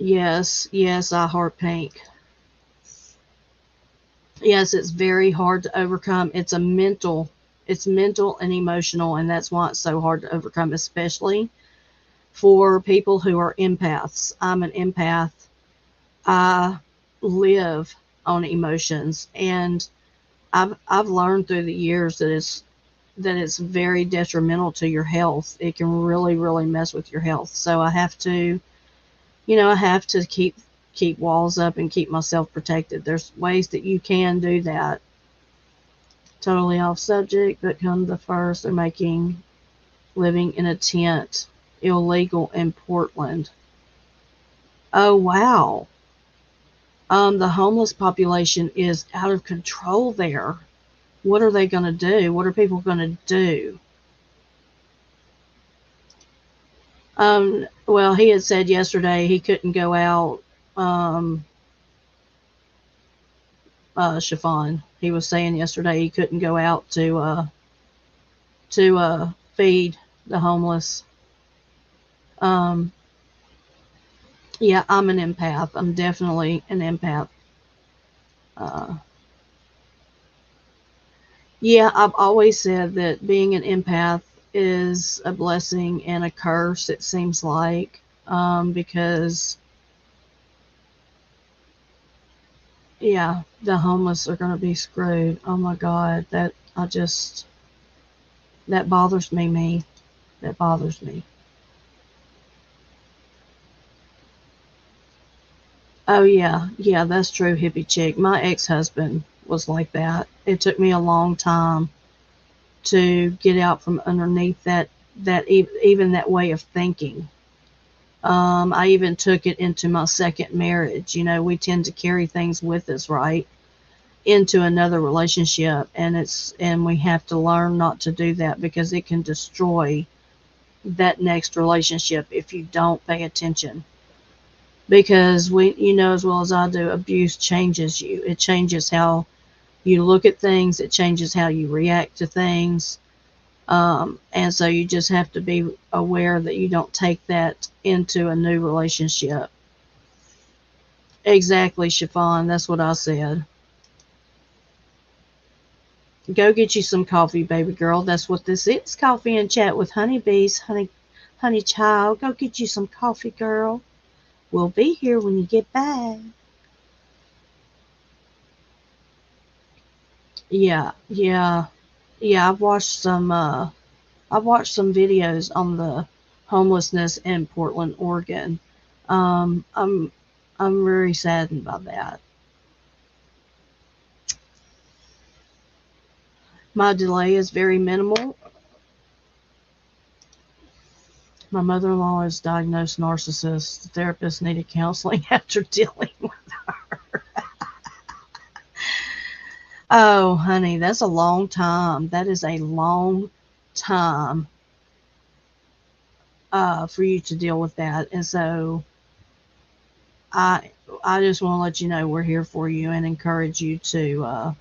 Yes, yes, I heart pink. Yes, it's very hard to overcome. It's mental and emotional, and that's why it's so hard to overcome, especially for people who are empaths. I'm an empath. I live on emotions, and I've learned through the years that it's very detrimental to your health. It can really, really mess with your health. So I have to, I have to keep walls up and keep myself protected. There's ways that you can do that. Totally off subject, but come the first, they're making living in a tent illegal in Portland. Oh wow. The homeless population is out of control there. What are they going to do? What are people going to do? Well, he had said yesterday he couldn't go out. Um, Chiffon. He was saying yesterday he couldn't go out to feed the homeless. Um, yeah, I'm an empath. I'm definitely an empath. Uh, yeah, I've always said that being an empath is a blessing and a curse, it seems like, because, yeah, the homeless are going to be screwed. Oh my God, that bothers me. That bothers me. Oh yeah, yeah, that's true, hippie chick. My ex-husband was like that. It took me a long time to get out from underneath even that way of thinking. I even took it into my second marriage. You know, we tend to carry things with us, right, into another relationship, and we have to learn not to do that because it can destroy that next relationship if you don't pay attention. Because you know as well as I do, abuse changes you. It changes how you look at things. It changes how you react to things. And so you just have to be aware that you don't take that into a new relationship. Exactly, Chiffon. That's what I said. Go get you some coffee, baby girl. That's what this is. Coffee and chat with honeybees. Honey child. Go get you some coffee, girl. We'll be here when you get back. Yeah, yeah, yeah. I've watched some videos on the homelessness in Portland, Oregon. I'm very saddened by that. My delay is very minimal. My mother-in-law is diagnosed narcissist. The therapist needed counseling after dealing with her. Oh, honey, that's a long time. That is a long time for you to deal with that. And so I I just want to let you know we're here for you and encourage you to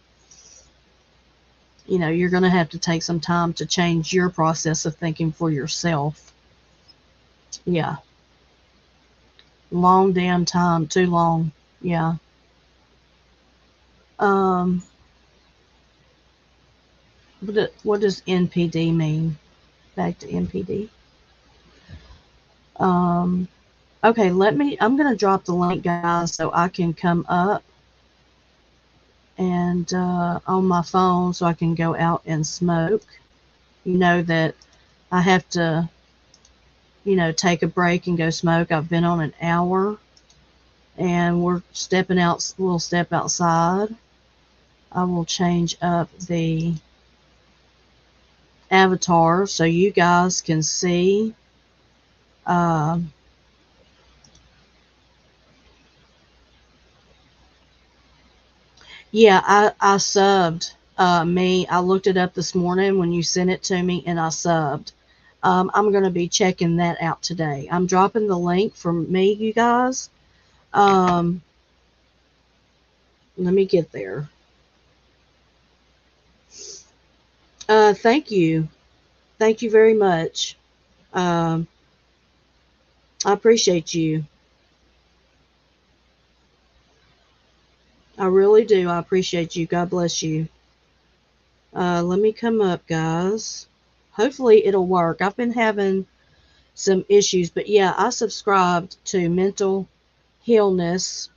you're going to have to take some time to change your process of thinking for yourself. Yeah. Long damn time, too long. Yeah. Um what does NPD mean? Back to NPD. Um okay, I'm going to drop the link guys so I can come up and on my phone so I can go out and smoke. You know that I have to, take a break and go smoke. I've been on an hour and we'll step outside. I will change up the avatar so you guys can see. Um, yeah, I subbed me. I looked it up this morning when you sent it to me and I subbed. I'm going to be checking that out today. I'm dropping the link for me, you guys. Um, let me get there. Thank you. Thank you very much. Um, I appreciate you. I really do. I appreciate you. God bless you. Let me come up, guys. Hopefully it'll work. I've been having some issues, but yeah, I subscribed to Mental Healness.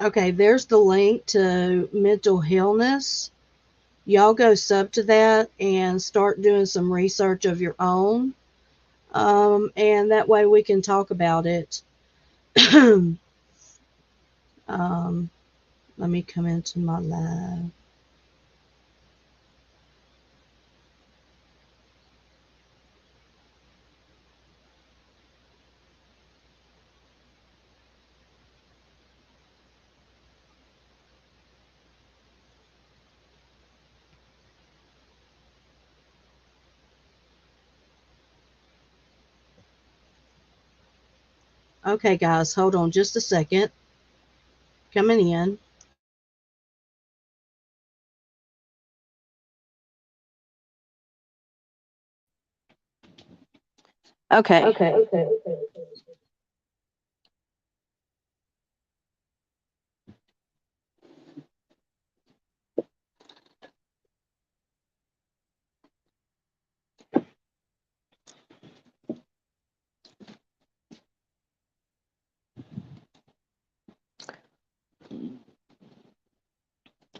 Okay, there's the link to Mental Healness. Y'all go sub to that and start doing some research of your own. And that way we can talk about it. um, let me come into my live. Okay, guys, hold on just a second. Coming in. Okay.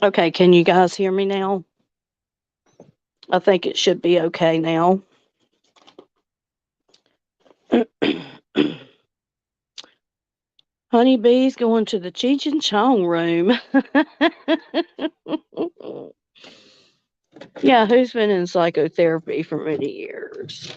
Okay, can you guys hear me now? I think it should be okay now. Honeybees going to the Cheech and Chong room. Yeah, who's been in psychotherapy for many years?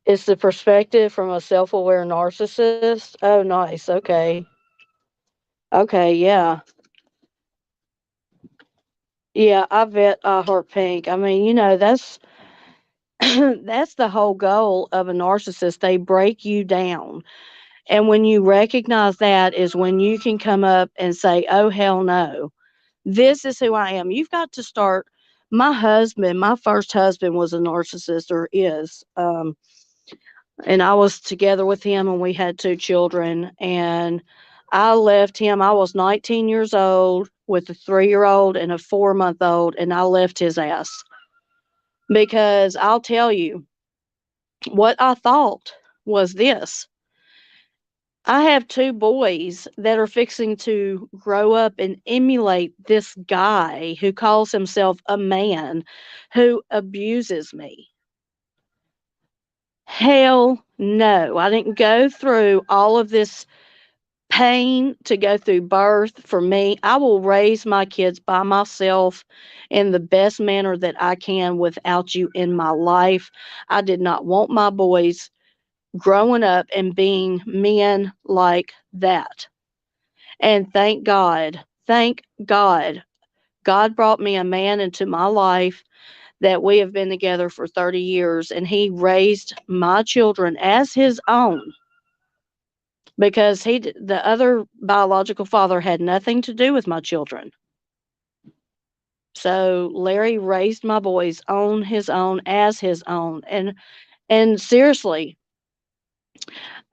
It's the perspective from a self aware narcissist. Oh, nice. Okay. Okay. Yeah. Yeah. I bet I heart pink. I mean, that's that's the whole goal of a narcissist. They break you down. And when you recognize that is when you can come up and say, oh, hell no, this is who I am. You've got to start. My first husband was a narcissist or is. And I was together with him, and we had 2 children, and I left him. I was 19 years old with a 3-year-old and a 4-month-old, and I left his ass. Because I'll tell you, what I thought was this: I have 2 boys that are fixing to grow up and emulate this guy who calls himself a man, who abuses me. Hell no. I didn't go through all of this pain to go through birth for me. I will raise my kids by myself in the best manner that I can without you in my life. I did not want my boys growing up and being men like that. And thank God, God brought me a man into my life that we have been together for 30 years, and he raised my children as his own, because the other biological father had nothing to do with my children. So Larry raised my boys on his own, as his own. And seriously,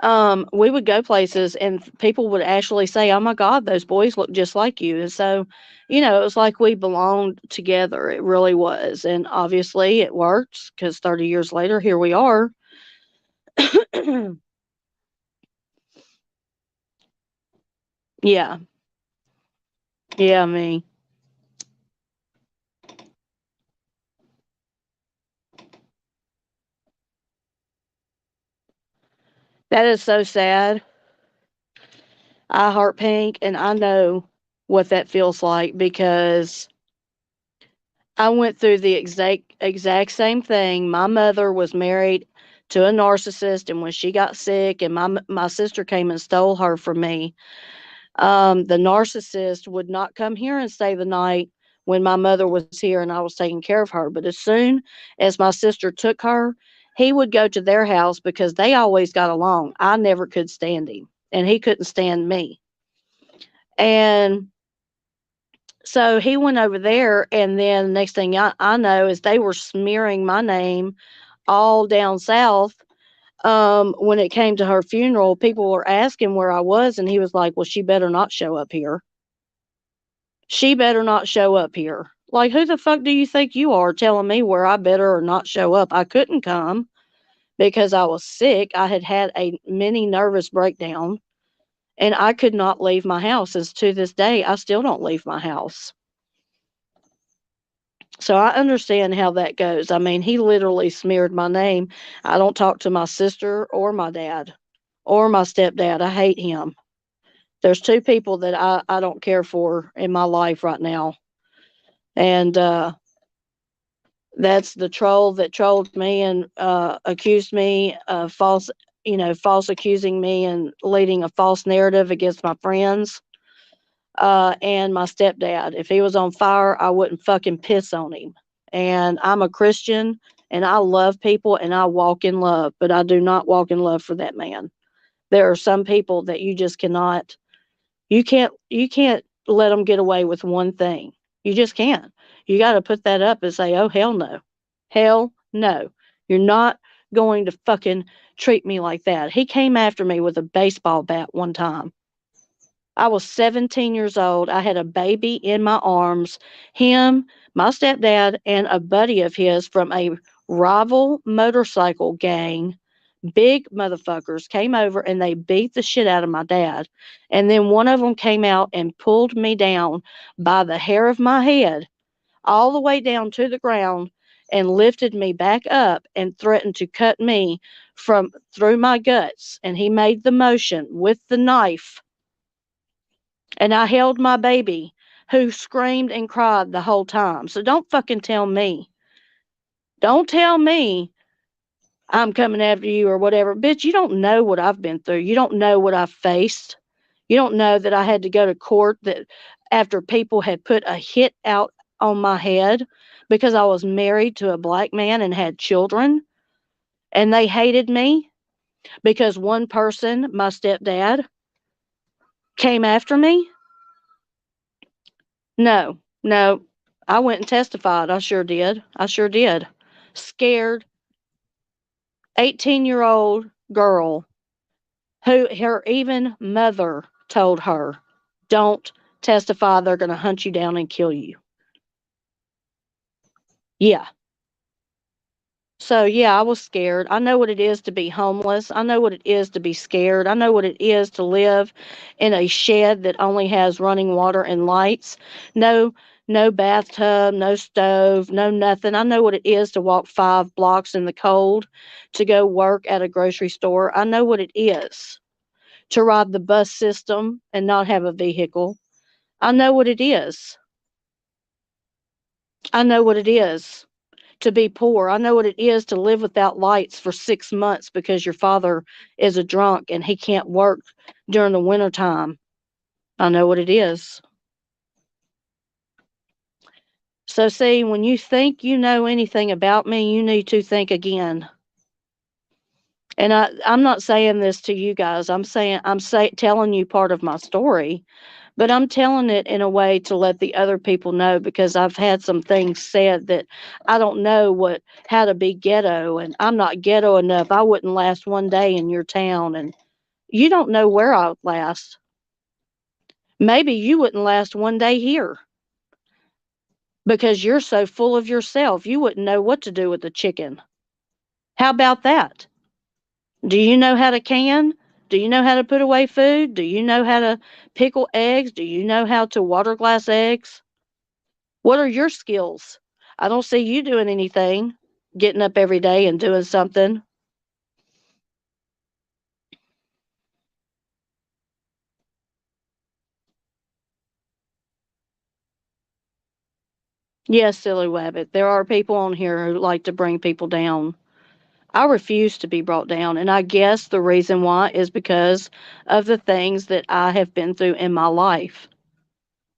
we would go places and people would actually say, "Oh my God, those boys look just like you." And so, it was like we belonged together. It really was. And obviously it worked, because 30 years later, here we are. Yeah. Yeah, me. That is so sad. I heart pink, and I know what that feels like, because I went through the exact same thing. My mother was married to a narcissist, and when she got sick, and my sister came and stole her from me, the narcissist would not come here and stay the night when my mother was here and I was taking care of her. But as soon as my sister took her, he would go to their house, because they always got along. I never could stand him, and he couldn't stand me. And so he went over there, and then next thing I know is they were smearing my name all down south. When it came to her funeral, people were asking where I was, and he was like, "Well, she better not show up here. She better not show up here." Like, who the fuck do you think you are telling me where I better or not show up? I couldn't come because I was sick. I had had a mini nervous breakdown, and I could not leave my house. As to this day, I still don't leave my house. So I understand how that goes. I mean, he literally smeared my name. I don't talk to my sister or my dad or my stepdad. I hate him. There's 2 people that I don't care for in my life right now. And that's the troll that trolled me and accused me of false accusing me and leading a false narrative against my friends. And my stepdad. If he was on fire, I wouldn't fucking piss on him. And I'm a Christian, and I love people, and I walk in love, but I do not walk in love for that man. There are some people that you just cannot, you can't let them get away with one thing. You just can't. You got to put that up and say, "Oh, hell no. Hell no. You're not going to fucking treat me like that." He came after me with a baseball bat one time. I was 17 years old. I had a baby in my arms. Him, my stepdad, and a buddy of his from a rival motorcycle gang, big motherfuckers, came over and they beat the shit out of my dad. And then one of them came out and pulled me down by the hair of my head, all the way down to the ground, and lifted me back up and threatened to cut me from through my guts. And he made the motion with the knife, and I held my baby, who screamed and cried the whole time. So don't fucking tell me. Don't tell me I'm coming after you or whatever. Bitch, you don't know what I've been through. You don't know what I've faced. You don't know that I had to go to court that after people had put a hit out on my head because I was married to a black man and had children, and they hated me because one person, my stepdad, came after me. No, no. I went and testified. I sure did. I sure did. Scared 18-year-old girl who her even mother told her, don't testify, they're going to hunt you down and kill you. Yeah. So, yeah, I was scared. I know what it is to be homeless. I know what it is to be scared. I know what it is to live in a shed that only has running water and lights. No, no bathtub, no stove, no nothing. I know what it is to walk 5 blocks in the cold to go work at a grocery store. I know what it is to ride the bus system and not have a vehicle. I know what it is. I know what it is to be poor. I know what it is to live without lights for 6 months because your father is a drunk and he can't work during the winter time. I know what it is. So, see, when you think you know anything about me, you need to think again. And I'm not saying this to you guys. Telling you part of my story, but I'm telling it in a way to let the other people know because I've had some things said that I don't know how to be ghetto, and I'm not ghetto enough. I wouldn't last one day in your town, and you don't know where I would last. Maybe you wouldn't last one day here because you're so full of yourself. You wouldn't know what to do with the chicken. How about that? Do you know how to can? Do you know how to put away food? Do you know how to pickle eggs? Do you know how to water glass eggs? What are your skills? I don't see you doing anything, getting up every day and doing something. Yes, silly wabbit. There are people on here who like to bring people down. I refuse to be brought down, and I guess the reason why is because of the things that I have been through in my life.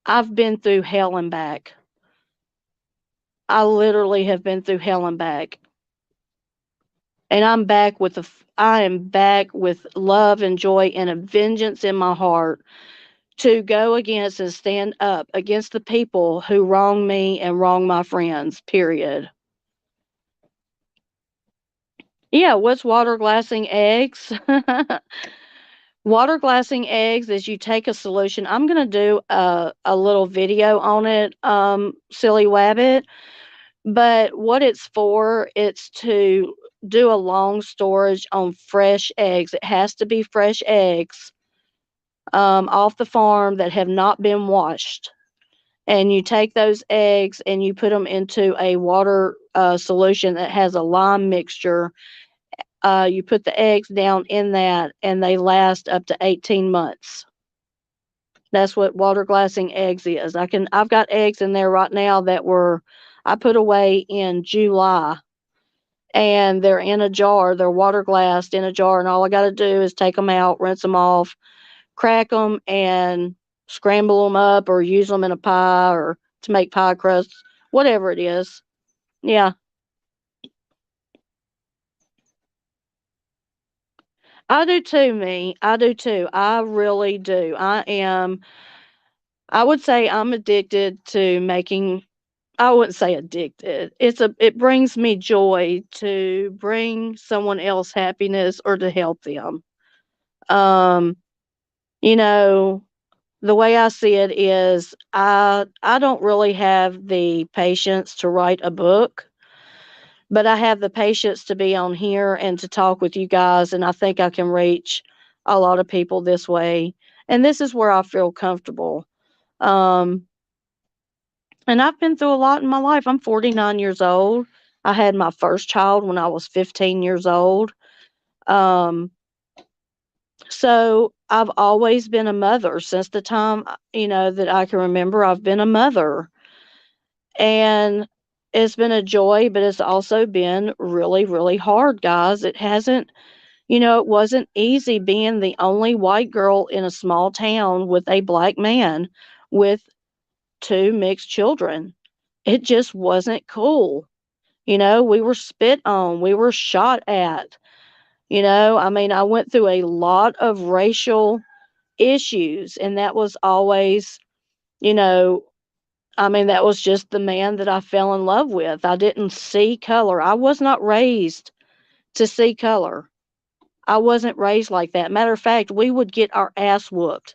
I've been through hell and back. I literally have been through hell and back. And I am back with love and joy and a vengeance in my heart to go against and stand up against the people who wrong me and wrong my friends, period. Yeah, what's water glassing eggs? Water glassing eggs is you take a solution. I'm going to do a little video on it, silly wabbit. But what it's for, it's to do a long storage on fresh eggs. It has to be fresh eggs off the farm that have not been washed. And you take those eggs and you put them into a water solution that has a lime mixture. You put the eggs down in that, and they last up to 18 months. That's what water glassing eggs is. I've got eggs in there right now that were I put away in July, and they're in a jar. They're water glassed in a jar, and all I got to do is take them out, rinse them off, crack them, and scramble them up, or use them in a pie, or to make pie crusts, whatever it is. Yeah, I do too. I do too. I really do. I would say I'm addicted to making. I wouldn't say addicted. It brings me joy to bring someone else happiness or to help them. Um, you know, the way I see it is I don't really have the patience to write a book, but I have the patience to be on here and to talk with you guys, and I think I can reach a lot of people this way. And this is where I feel comfortable. Um, and I've been through a lot in my life. I'm 49 years old. I had my first child when I was 15 years old. Um, So I've always been a mother since the time, that I can remember. I've been a mother, and it's been a joy, but it's also been really, really hard, guys. It wasn't easy being the only white girl in a small town with a black man with two mixed children. It just wasn't cool. We were spit on, we were shot at. I went through a lot of racial issues, and that was always, you know that was just the man that I fell in love with. I didn't see color. I was not raised to see color. I wasn't raised like that. Matter of fact, we would get our ass whooped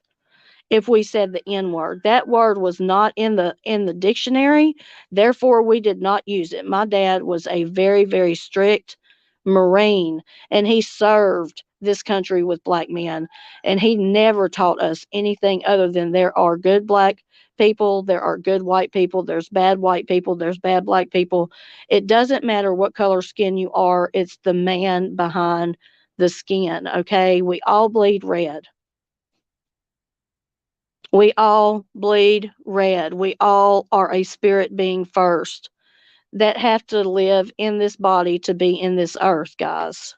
if we said the N word. That word was not in the dictionary, therefore we did not use it. My dad was a very, very strict Marine, and he served this country with black men, and he never taught us anything other than there are good black people, there are good white people, there's bad white people, there's bad black people. It doesn't matter what color skin you are, it's the man behind the skin, okay? We all bleed red. We all bleed red. We all are a spirit being first that have to live in this body to be in this earth, guys.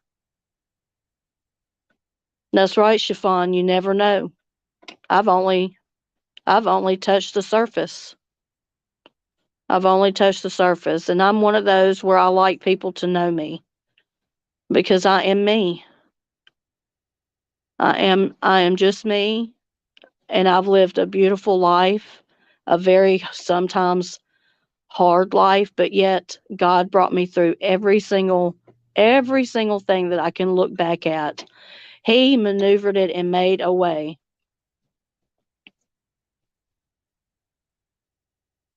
That's right, Chiffon. You never know. I've only I've only touched the surface. I've only touched the surface, and I'm one of those where I like people to know me because I am me. I am just me, and I've lived a beautiful life, a very sometimes hard life, but yet God brought me through every single thing that I can look back at. He maneuvered it and made a way.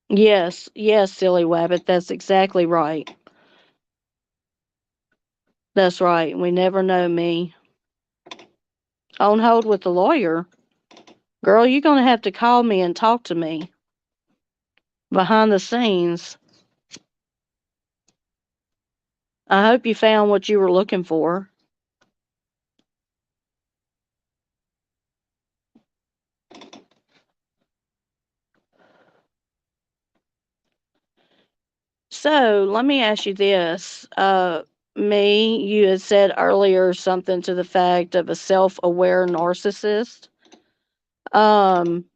Yes, yes, silly wabbit, that's exactly right. That's right. We never know me. On hold with the lawyer. Girl, you're gonna have to call me and talk to me behind the scenes. I hope you found what you were looking for. So let me ask you this. Me, you had said earlier something to the fact of a self aware narcissist. Um,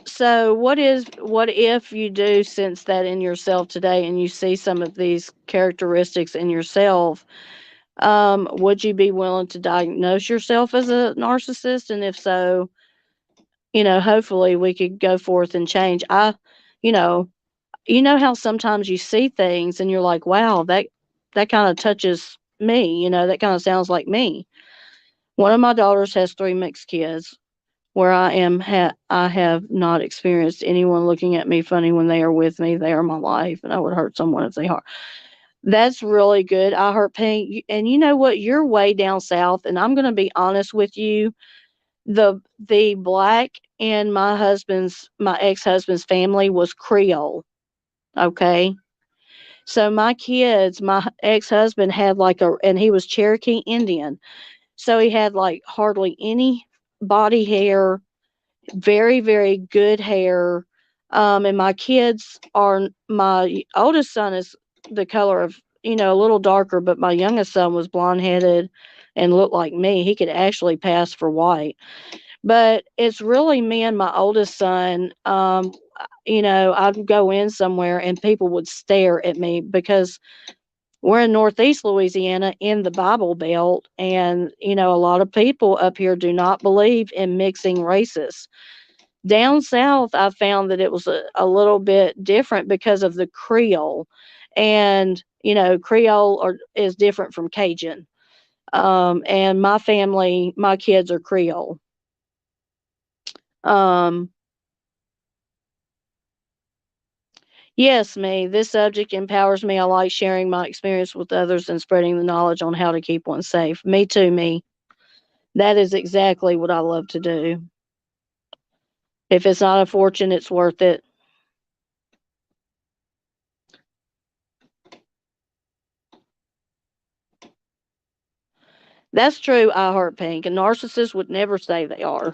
so what if you do sense that in yourself today and you see some of these characteristics in yourself? Would you be willing to diagnose yourself as a narcissist? And if so, hopefully we could go forth and change. You know, you know how sometimes you see things and you're like, wow, that kind of touches me, that kind of sounds like me. One of my daughters has three mixed kids where I have not experienced anyone looking at me funny when they are with me. They are my life, and I would hurt someone if they are. That's really good. I hurt pain. And you know what? You're way down south, and I'm going to be honest with you. The black in my ex-husband's family was Creole. Okay. So my ex-husband had and he was Cherokee Indian. So he had like hardly any body hair, very, very good hair. And my oldest son is the color of, a little darker, but my youngest son was blonde headed and looked like me. He could actually pass for white. But it's really me and my oldest son. I'd go in somewhere and people would stare at me because we're in Northeast Louisiana in the Bible Belt. And, a lot of people up here do not believe in mixing races. Down south, I found that it was a little bit different because of the Creole. And, is different from Cajun. And my family, my kids are Creole. Um, yes, me. This subject empowers me. I like sharing my experience with others and spreading the knowledge on how to keep one safe. Me too, me. That is exactly what I love to do. If it's not a fortune, it's worth it. That's true. I heart pink. A narcissist would never say they are.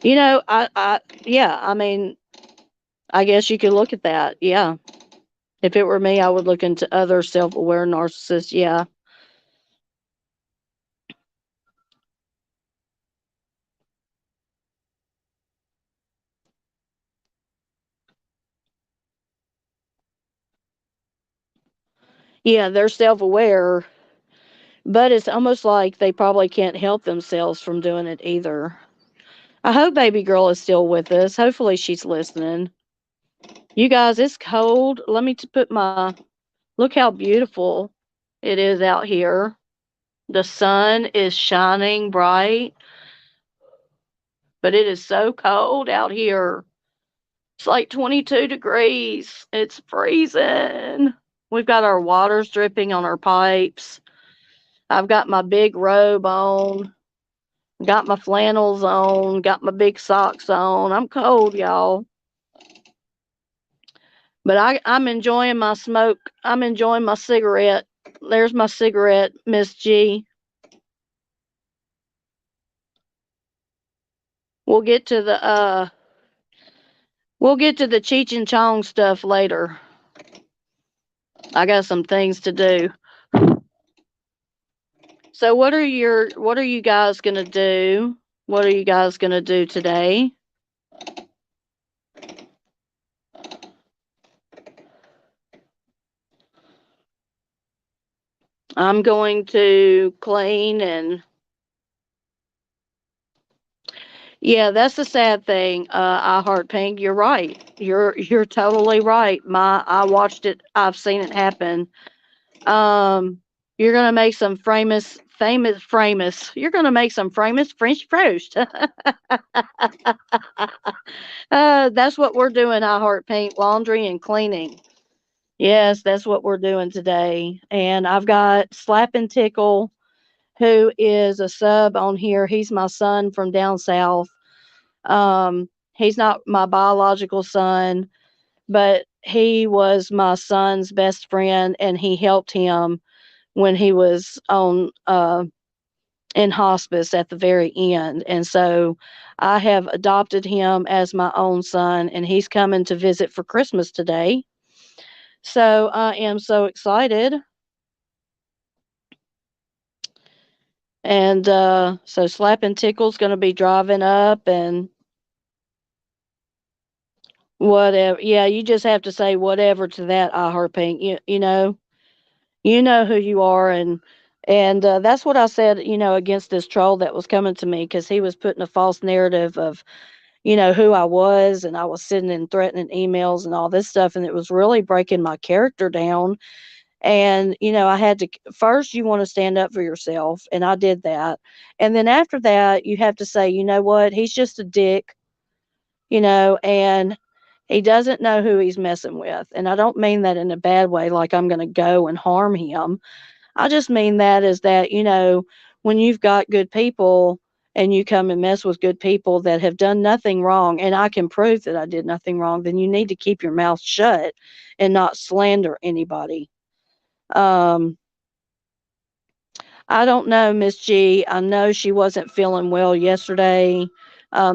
Yeah. I mean, I guess you could look at that. Yeah. If it were me, I would look into other self-aware narcissists. Yeah. Yeah, they're self-aware, but it's almost like they probably can't help themselves from doing it either. I hope baby girl is still with us. Hopefully she's listening. You guys, it's cold. Let me put my look how beautiful. it is out here. The sun is shining bright, but it is so cold out here. It's like 22 degrees. It's freezing. We've got our waters dripping on our pipes. I've got my big robe on, got my flannels on, got my big socks on. I'm cold, y'all. But I'm enjoying my smoke. I'm enjoying my cigarette. There's my cigarette, Miss G. We'll get to the we'll get to the Cheech and Chong stuff later. I got some things to do. So what are you guys gonna do? What are you guys gonna do today? I'm going to clean and yeah, that's the sad thing. I heart Pink. You're right. You're totally right. I watched it. I've seen it happen. Um, you're gonna make some famous. You're gonna make some famous French toast. That's what we're doing. I heart Pink. Laundry and cleaning. Yes, that's what we're doing today. And I've got Slap and Tickle, who is a sub on here. He's my son from down south. He's not my biological son, but he was my son's best friend, and he helped him when he was on in hospice at the very end. And so I have adopted him as my own son, and he's coming to visit for Christmas today. So I am so excited. And so Slap and Tickle's going to be driving up and whatever. Yeah, you just have to say whatever to that, I heart Pink. You know who you are, and that's what I said. Against this troll that was coming to me because he was putting a false narrative of who I was, and I was sending in threatening emails and all this stuff, and it was really breaking my character down. And I had to first, you want to stand up for yourself, and I did that. And then after that, you have to say, you know what, he's just a dick, and he doesn't know who he's messing with. And I don't mean that in a bad way, like I'm going to go and harm him. I just mean that is that, when you've got good people and you come and mess with good people that have done nothing wrong, and I can prove that I did nothing wrong, then you need to keep your mouth shut and not slander anybody. Um, I don't know, Miss G. I know she wasn't feeling well yesterday.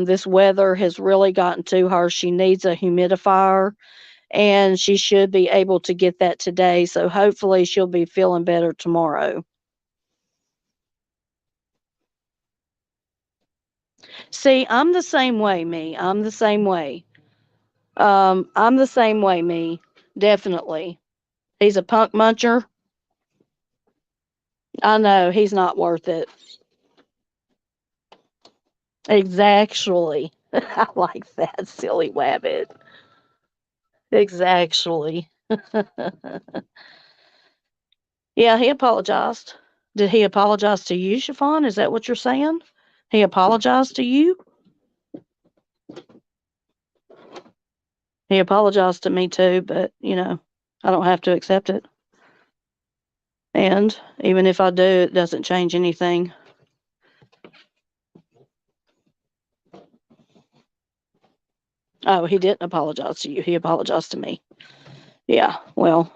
This weather has really gotten to her. She needs a humidifier, and she should be able to get that today. So hopefully she'll be feeling better tomorrow. See, I'm the same way, me. I'm the same way. I'm the same way, me. Definitely. He's a punk muncher. I know he's not worth it. Exactly. I like that silly wabbit. Exactly. Yeah, he apologized. Did he apologize to you, Chiffon? Is that what you're saying? He apologized to you? He apologized to me too, but I don't have to accept it. And even if I do, it doesn't change anything. Oh, he didn't apologize to you. He apologized to me. Yeah, well,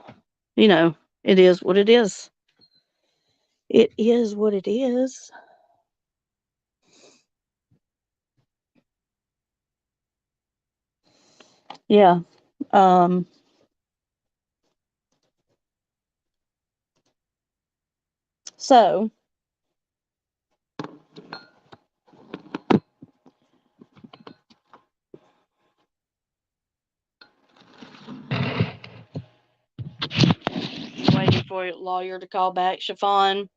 it is what it is. It is what it is. Yeah. Um, so waiting for your lawyer to call back, Chiffon.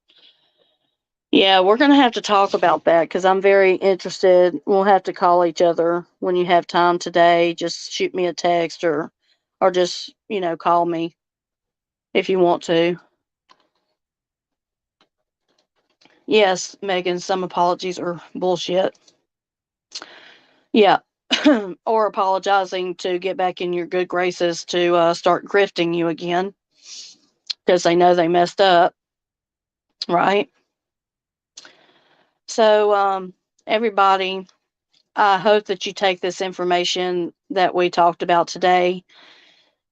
Yeah, we're going to have to talk about that because I'm very interested. We'll have to call each other when you have time today. Just shoot me a text or just, call me if you want to. Yes, Megan, some apologies are bullshit. Yeah. Or apologizing to get back in your good graces to start grifting you again because they know they messed up, right? So, everybody, I hope that you take this information that we talked about today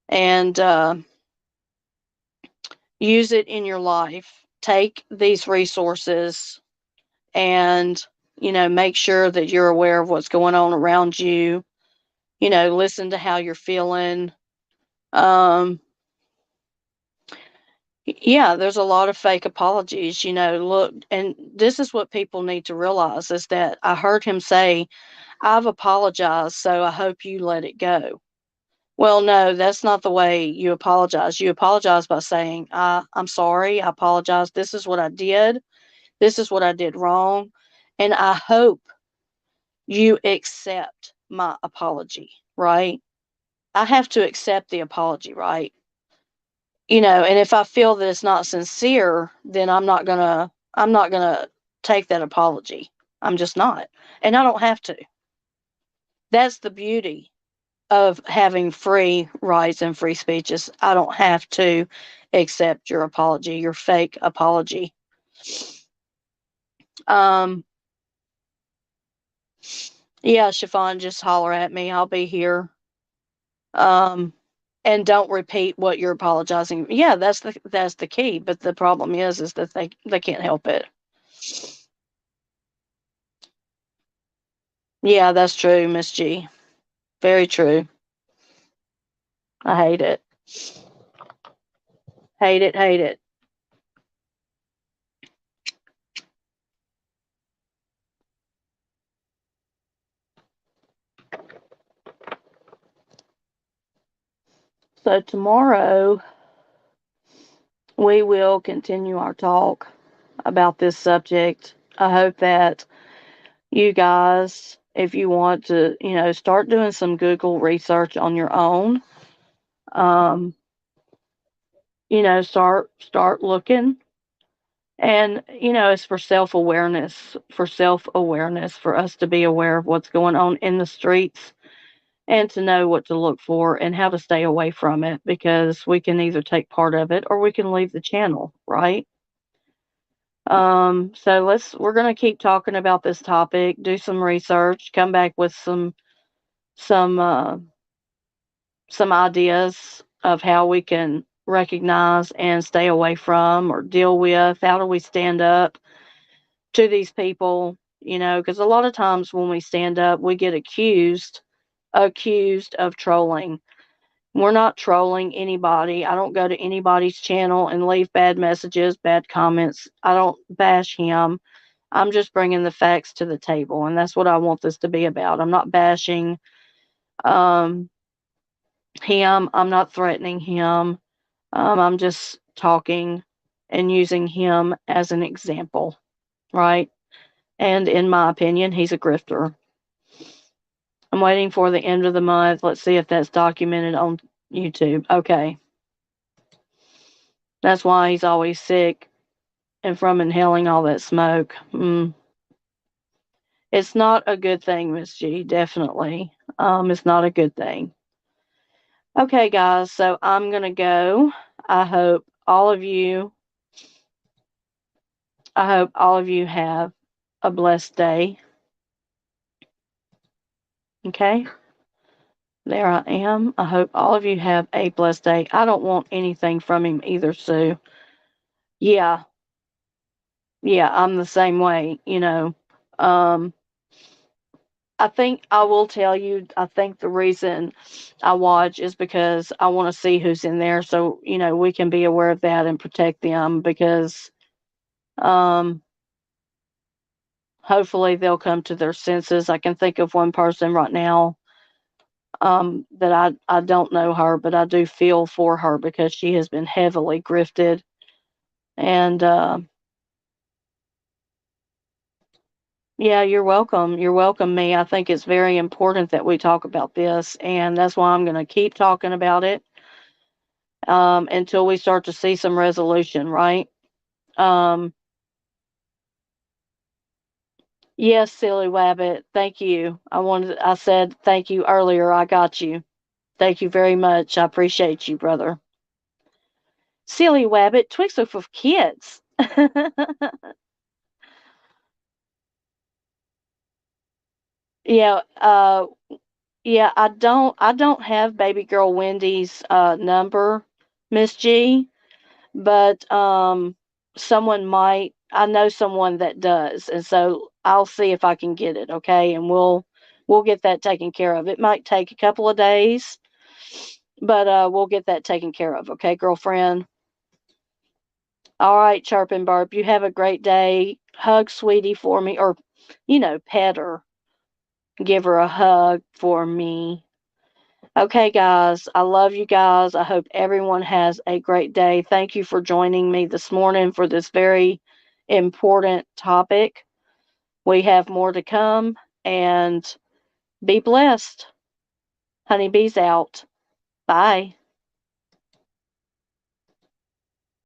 and use it in your life. Take these resources and, make sure that you're aware of what's going on around you. Listen to how you're feeling. Um, yeah, there's a lot of fake apologies. Look, and this is what people need to realize is that I heard him say, I've apologized, so I hope you let it go. Well, no, that's not the way you apologize. You apologize by saying, I'm sorry, I apologize. This is what I did. This is what I did wrong. And I hope you accept my apology, right? I have to accept the apology, right? And if I feel that it's not sincere, then I'm not gonna take that apology. I'm just not. And I don't have to. That's the beauty of having free rights and free speeches. I don't have to accept your apology, your fake apology. Um, yeah, Chiffon, just holler at me. I'll be here. Um, and don't repeat what you're apologizing. Yeah, that's the key. But the problem is that they can't help it. Yeah, that's true, Miss G. Very true. I hate it. Hate it. Hate it. So tomorrow we will continue our talk about this subject. I hope that you guys, if you want to, start doing some Google research on your own, um, start looking. And, it's for self awareness, for us to be aware of what's going on in the streets and to know what to look for and how to stay away from it because we can either take part of it or we can leave the channel, right? So we're going to keep talking about this topic, do some research, come back with some uh, some ideas of how we can recognize and stay away from or deal with. How do we stand up to these people? Because a lot of times when we stand up, we get accused of trolling. We're not trolling anybody. I don't go to anybody's channel and leave bad messages, bad comments. I don't bash him. I'm just bringing the facts to the table, and that's what I want this to be about. I'm not bashing um, him. I'm not threatening him. I'm just talking and using him as an example, right? And in my opinion, he's a grifter. I'm waiting for the end of the month. Let's see if that's documented on YouTube. Okay. That's why he's always sick and from inhaling all that smoke. It's not a good thing, Miss G. Definitely. It's not a good thing. Okay, guys. So I'm gonna go. I hope all of you. I hope all of you have a blessed day. Okay. There I am. I hope all of you have a blessed day. I don't want anything from him either, Sue. Yeah. Yeah, I'm the same way. Um, I think I will tell you, I think the reason I watch is because I want to see who's in there so, we can be aware of that and protect them because um hopefully they'll come to their senses. I can think of one person right now that I don't know her, but I do feel for her because she has been heavily grifted and yeah, you're welcome. You're welcome, me. I think it's very important that we talk about this, and that's why I'm going to keep talking about it until we start to see some resolution, right? Um, Yes, silly wabbit. Thank you. I said thank you earlier. I got you. Thank you very much. I appreciate you, brother. Silly wabbit, Twix are for kids. Yeah, yeah, I don't have baby girl Wendy's number, Miss G, but someone might. I know someone that does, and so I'll see if I can get it, okay? And we'll get that taken care of. It might take a couple of days, but we'll get that taken care of, okay, girlfriend? All right, chirp and burp. You have a great day. Hug sweetie for me, or pet her. Give her a hug for me. Okay, guys, I love you guys. I hope everyone has a great day. Thank you for joining me this morning for this very important topic. We have more to come, and be blessed. Honeybees out. Bye.